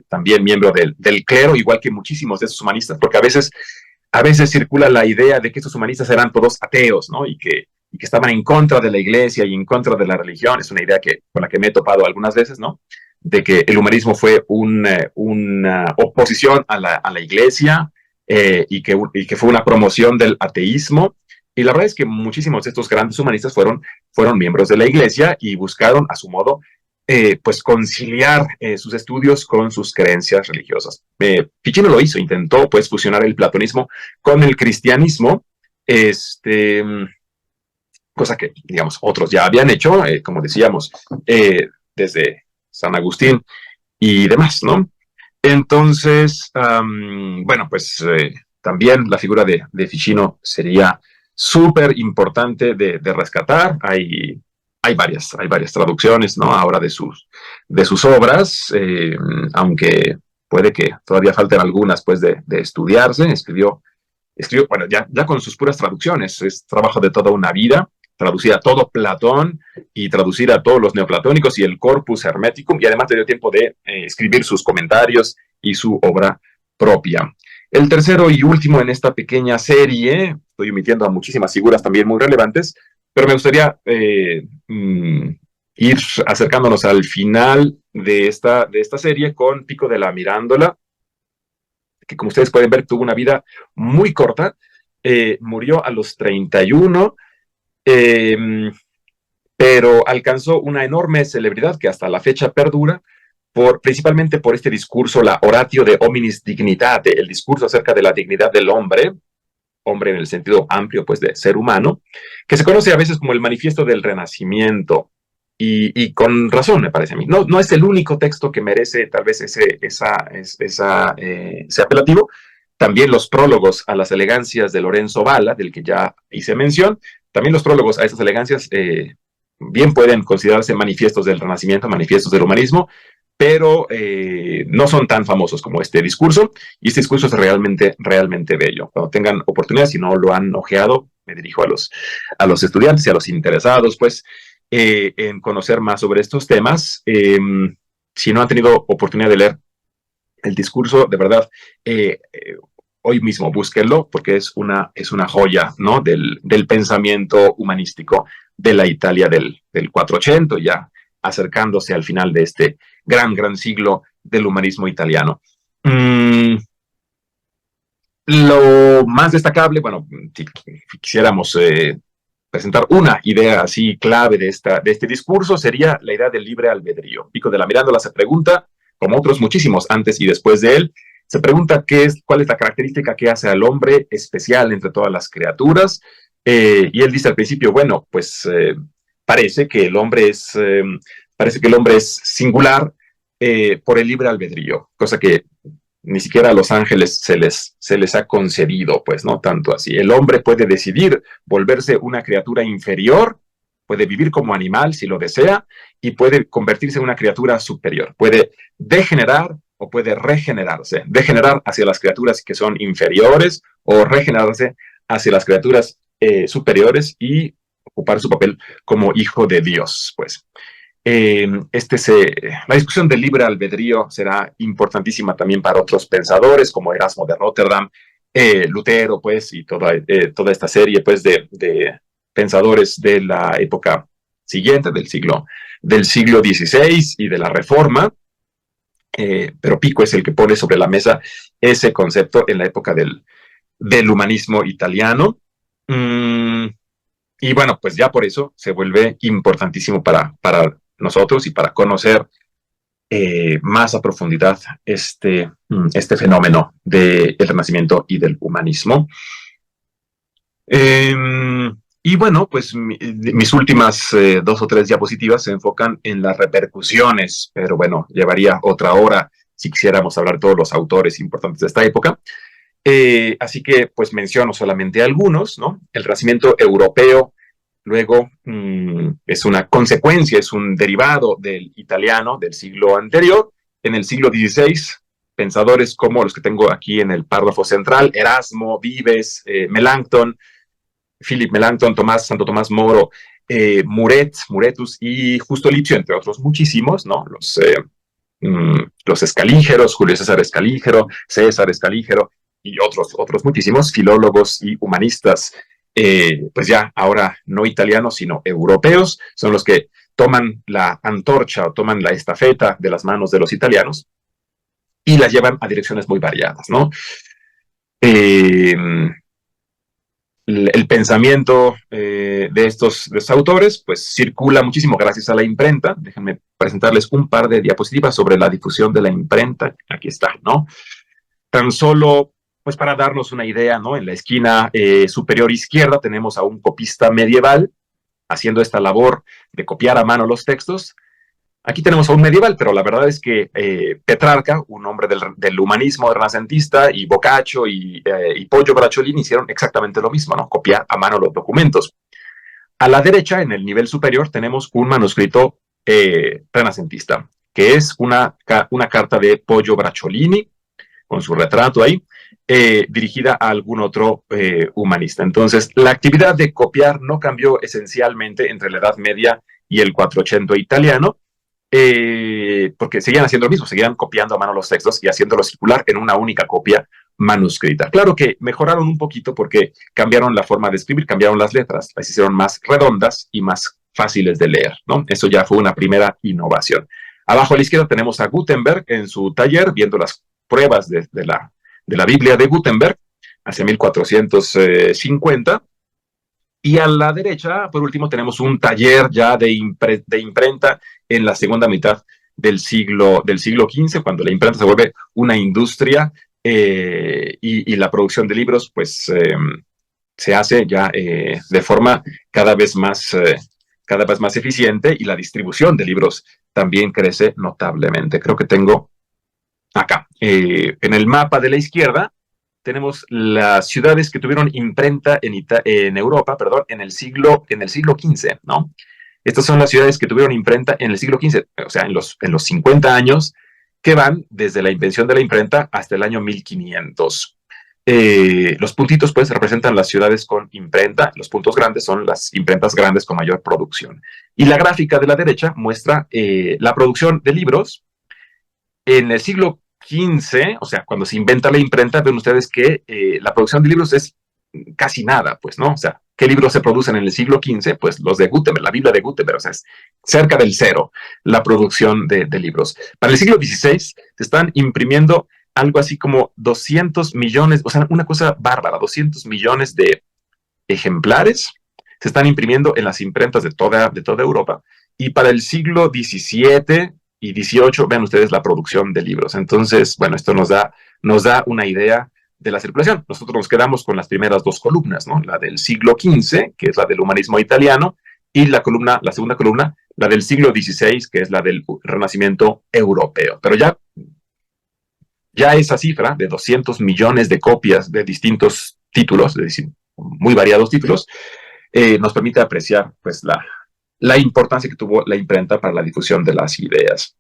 también miembro del clero, igual que muchísimos de esos humanistas, porque a veces circula la idea de que estos humanistas eran todos ateos, ¿no? Y que estaban en contra de la iglesia y en contra de la religión. Es una idea con la que me he topado algunas veces, ¿no? De que el humanismo fue una oposición a la iglesia, y que fue una promoción del ateísmo. Y la verdad es que muchísimos de estos grandes humanistas fueron miembros de la iglesia y buscaron, a su modo, pues conciliar sus estudios con sus creencias religiosas. Ficino lo hizo, intentó pues fusionar el platonismo con el cristianismo, cosa que, digamos, otros ya habían hecho, como decíamos, desde San Agustín y demás, ¿no? Entonces, bueno, pues también la figura de Ficino sería súper importante de rescatar. Hay varias traducciones, ¿no? Ahora de sus obras, aunque puede que todavía falten algunas, pues, de estudiarse. Escribió, bueno, ya con sus puras traducciones, es trabajo de toda una vida, traducir a todo Platón y traducir a todos los neoplatónicos y el Corpus Hermeticum, y además le dio tiempo de escribir sus comentarios y su obra propia. El tercero y último en esta pequeña serie, estoy omitiendo a muchísimas figuras también muy relevantes, pero me gustaría ir acercándonos al final de esta serie con Pico de la Mirándola, que, como ustedes pueden ver, tuvo una vida muy corta. Murió a los 31, pero alcanzó una enorme celebridad que hasta la fecha perdura, principalmente por este discurso, la Oratio de Hominis Dignitate, el discurso acerca de la dignidad del hombre en el sentido amplio, pues, de ser humano, que se conoce a veces como el Manifiesto del Renacimiento, y con razón, me parece a mí. No es el único texto que merece tal vez ese apelativo. También los prólogos a las elegancias de Lorenzo Valla, del que ya hice mención, también los prólogos a esas elegancias bien pueden considerarse manifiestos del Renacimiento, manifiestos del humanismo, pero no son tan famosos como este discurso, y este discurso es realmente, realmente bello. Cuando tengan oportunidad, si no lo han ojeado, me dirijo a los estudiantes y a los interesados, pues, en conocer más sobre estos temas. Si no han tenido oportunidad de leer el discurso, de verdad, hoy mismo búsquenlo, porque es una joya, ¿no? Del pensamiento humanístico de la Italia del 480, ya acercándose al final de este gran siglo del humanismo italiano. Lo más destacable, bueno, si quisiéramos presentar una idea así clave de este discurso, sería la idea del libre albedrío. Pico de la Mirándola se pregunta, como otros muchísimos antes y después de él, se pregunta cuál es la característica que hace al hombre especial entre todas las criaturas, y él dice al principio, bueno, pues parece que el hombre es singular por el libre albedrío, cosa que ni siquiera a los ángeles se les ha concedido, pues, no tanto así. El hombre puede decidir volverse una criatura inferior, puede vivir como animal si lo desea, y puede convertirse en una criatura superior. Puede degenerar o puede regenerarse, degenerar hacia las criaturas que son inferiores o regenerarse hacia las criaturas superiores y ocupar su papel como hijo de Dios, pues. La discusión del libre albedrío será importantísima también para otros pensadores como Erasmo de Rotterdam, Lutero, pues, y toda esta serie, pues, de pensadores de la época siguiente, del siglo XVI y de la Reforma. Pero Pico es el que pone sobre la mesa ese concepto en la época del humanismo italiano. Y bueno, pues ya por eso se vuelve importantísimo para nosotros y para conocer más a profundidad este fenómeno del Renacimiento y del humanismo. Y bueno, pues mis últimas 2 o 3 diapositivas se enfocan en las repercusiones, pero bueno, llevaría otra hora si quisiéramos hablar de todos los autores importantes de esta época. Así que pues menciono solamente algunos, ¿no? El Renacimiento europeo, luego es una consecuencia, es un derivado del italiano del siglo anterior. En el siglo XVI, pensadores como los que tengo aquí en el párrafo central, Erasmo, Vives, Melanchthon, Philip Melanchthon, Santo Tomás Moro, Muretus y Justo Lipsio, entre otros muchísimos, ¿no? Los escalígeros, Julio César Escalígero, César Escalígero y otros muchísimos filólogos y humanistas, pues ya ahora no italianos, sino europeos, son los que toman la antorcha o toman la estafeta de las manos de los italianos y la llevan a direcciones muy variadas, ¿no? El pensamiento de estos autores pues circula muchísimo gracias a la imprenta. Déjenme presentarles un par de diapositivas sobre la difusión de la imprenta. Aquí está, ¿no? Tan solo, pues para darnos una idea, ¿no? En la esquina superior izquierda tenemos a un copista medieval haciendo esta labor de copiar a mano los textos. Aquí tenemos a un medieval, pero la verdad es que Petrarca, un hombre del humanismo renacentista, y Boccaccio y Poggio Bracciolini hicieron exactamente lo mismo, ¿no? Copiar a mano los documentos. A la derecha, en el nivel superior, tenemos un manuscrito renacentista, que es una carta de Poggio Bracciolini, con su retrato ahí, dirigida a algún otro humanista. Entonces, la actividad de copiar no cambió esencialmente entre la Edad Media y el 480 italiano, porque seguían haciendo lo mismo, seguían copiando a mano los textos y haciéndolos circular en una única copia manuscrita. Claro que mejoraron un poquito porque cambiaron la forma de escribir, cambiaron las letras, las hicieron más redondas y más fáciles de leer, ¿no? Eso ya fue una primera innovación. Abajo a la izquierda tenemos a Gutenberg en su taller, viendo las pruebas de la Biblia de Gutenberg hacia 1450. Y a la derecha, por último, tenemos un taller ya de imprenta en la segunda mitad del siglo XV, cuando la imprenta se vuelve una industria y la producción de libros pues se hace ya de forma cada vez más eficiente, y la distribución de libros también crece notablemente. Creo que tengo acá, en el mapa de la izquierda, tenemos las ciudades que tuvieron imprenta en Europa, perdón, en el siglo XV, ¿no? Estas son las ciudades que tuvieron imprenta en el siglo XV, o sea, en los 50 años que van desde la invención de la imprenta hasta el año 1500. Los puntitos, pues, representan las ciudades con imprenta. Los puntos grandes son las imprentas grandes con mayor producción. Y la gráfica de la derecha muestra la producción de libros en el siglo XV, o sea, cuando se inventa la imprenta. Ven ustedes que la producción de libros es casi nada, pues, ¿no? O sea, ¿qué libros se producen en el siglo XV? Pues los de Gutenberg, la Biblia de Gutenberg, o sea, es cerca del cero la producción de libros. Para el siglo XVI se están imprimiendo algo así como 200 millones, o sea, una cosa bárbara, 200 millones de ejemplares se están imprimiendo en las imprentas de toda Europa. Y para el siglo XVII y XVIII, vean ustedes la producción de libros. Entonces, bueno, esto nos da una idea de la circulación. Nosotros nos quedamos con las primeras 2 columnas, ¿no? La del siglo XV, que es la del humanismo italiano, y la segunda columna, la del siglo XVI, que es la del Renacimiento europeo. Pero ya esa cifra de 200 millones de copias de distintos títulos, de muy variados títulos, nos permite apreciar pues la importancia que tuvo la imprenta para la difusión de las ideas.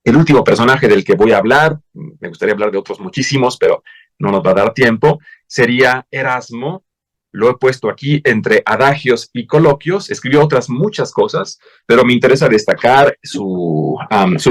El último personaje del que voy a hablar, me gustaría hablar de otros muchísimos, pero no nos va a dar tiempo, sería Erasmo. Lo he puesto aquí entre adagios y coloquios. Escribió otras muchas cosas, pero me interesa destacar su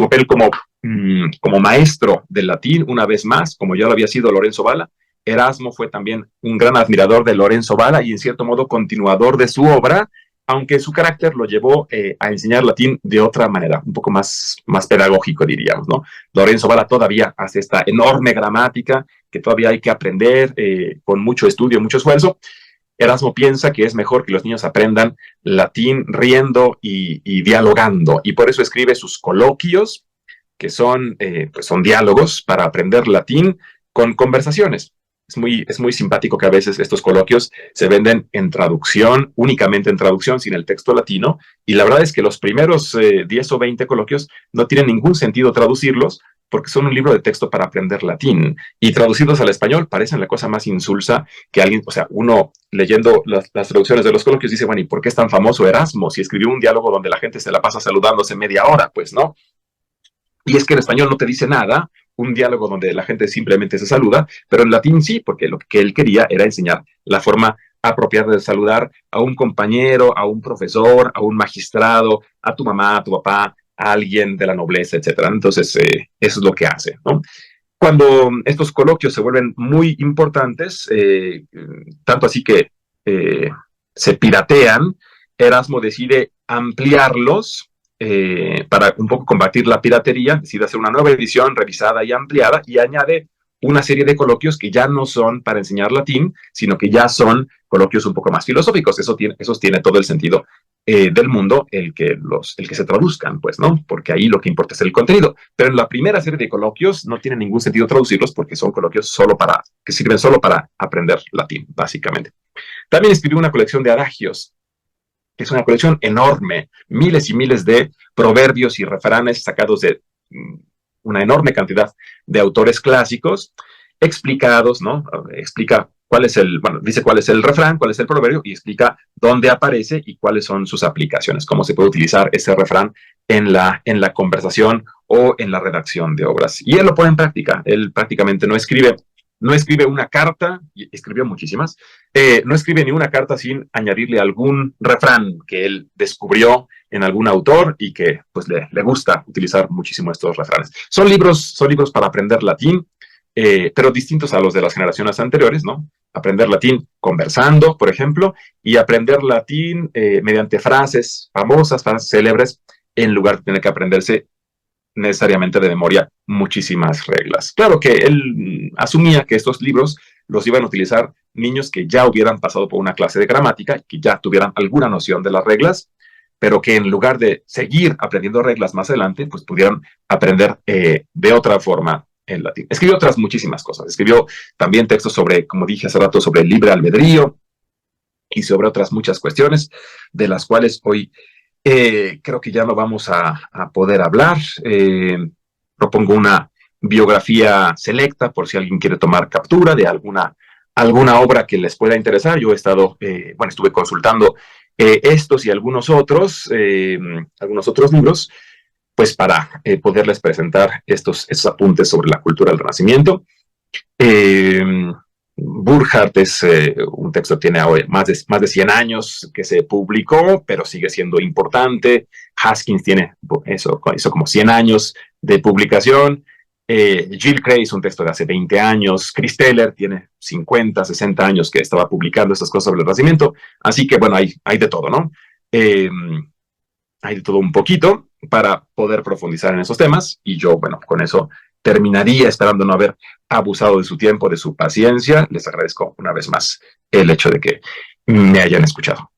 papel como maestro del latín, una vez más, como ya lo había sido Lorenzo Valla. Erasmo fue también un gran admirador de Lorenzo Valla y en cierto modo continuador de su obra, aunque su carácter lo llevó a enseñar latín de otra manera, un poco más pedagógico, diríamos, ¿no? Lorenzo Valla todavía hace esta enorme gramática que todavía hay que aprender con mucho estudio, mucho esfuerzo. Erasmo piensa que es mejor que los niños aprendan latín riendo y dialogando, y por eso escribe sus coloquios, que son diálogos para aprender latín con conversaciones. Es muy simpático que a veces estos coloquios se venden en traducción, únicamente en traducción, sin el texto latino, y la verdad es que los primeros 10 o 20 coloquios no tienen ningún sentido traducirlos porque son un libro de texto para aprender latín, y traducidos al español parecen la cosa más insulsa que alguien, o sea, uno leyendo las traducciones de los coloquios dice, bueno, ¿y por qué es tan famoso Erasmo si escribió un diálogo donde la gente se la pasa saludándose media hora? Pues no. Y es que en español no te dice nada, un diálogo donde la gente simplemente se saluda, pero en latín sí, porque lo que él quería era enseñar la forma apropiada de saludar a un compañero, a un profesor, a un magistrado, a tu mamá, a tu papá, a alguien de la nobleza, etcétera. Entonces, eso es lo que hace, ¿no? Cuando estos coloquios se vuelven muy importantes, tanto así que se piratean, Erasmo decide ampliarlos para un poco combatir la piratería, decide hacer una nueva edición revisada y ampliada y añade una serie de coloquios que ya no son para enseñar latín, sino que ya son coloquios un poco más filosóficos. Esos tiene todo el sentido del mundo el que se traduzcan, pues, ¿no? Porque ahí lo que importa es el contenido. Pero en la primera serie de coloquios no tiene ningún sentido traducirlos porque son coloquios que sirven solo para aprender latín, básicamente. También escribió una colección de adagios, que es una colección enorme, miles y miles de proverbios y refranes sacados de una enorme cantidad de autores clásicos, explicados, ¿no? Explica dice cuál es el refrán, cuál es el proverbio y explica dónde aparece y cuáles son sus aplicaciones, cómo se puede utilizar ese refrán en la conversación o en la redacción de obras. Y él lo pone en práctica. Él prácticamente no escribe una carta, y escribió muchísimas, no escribe ni una carta sin añadirle algún refrán que él descubrió en algún autor y que pues le gusta utilizar muchísimo estos refranes. Son libros para aprender latín, pero distintos a los de las generaciones anteriores, ¿no? Aprender latín conversando, por ejemplo, y aprender latín mediante frases famosas, frases célebres, en lugar de tener que aprenderse necesariamente de memoria muchísimas reglas. Claro que él asumía que estos libros los iban a utilizar niños que ya hubieran pasado por una clase de gramática, que ya tuvieran alguna noción de las reglas, pero que en lugar de seguir aprendiendo reglas más adelante, pues pudieran aprender de otra forma el latín. Escribió otras muchísimas cosas. Escribió también textos sobre, como dije hace rato, sobre el libre albedrío y sobre otras muchas cuestiones de las cuales hoy creo que ya no vamos a poder hablar. Propongo una biografía selecta por si alguien quiere tomar captura de alguna obra que les pueda interesar. Yo estuve consultando estos y algunos otros libros, pues para poderles presentar estos apuntes sobre la cultura del Renacimiento. Burckhardt es un texto que tiene ahora más de 100 años que se publicó, pero sigue siendo importante. Haskins tiene eso como 100 años de publicación. Jill Cray es un texto de hace 20 años. Chris Taylor tiene 50, 60 años que estaba publicando estas cosas sobre el Renacimiento. Así que, bueno, hay de todo, ¿no? Hay de todo un poquito para poder profundizar en esos temas. Y yo, bueno, con eso terminaría, esperando no haber abusado de su tiempo, de su paciencia. Les agradezco una vez más el hecho de que me hayan escuchado.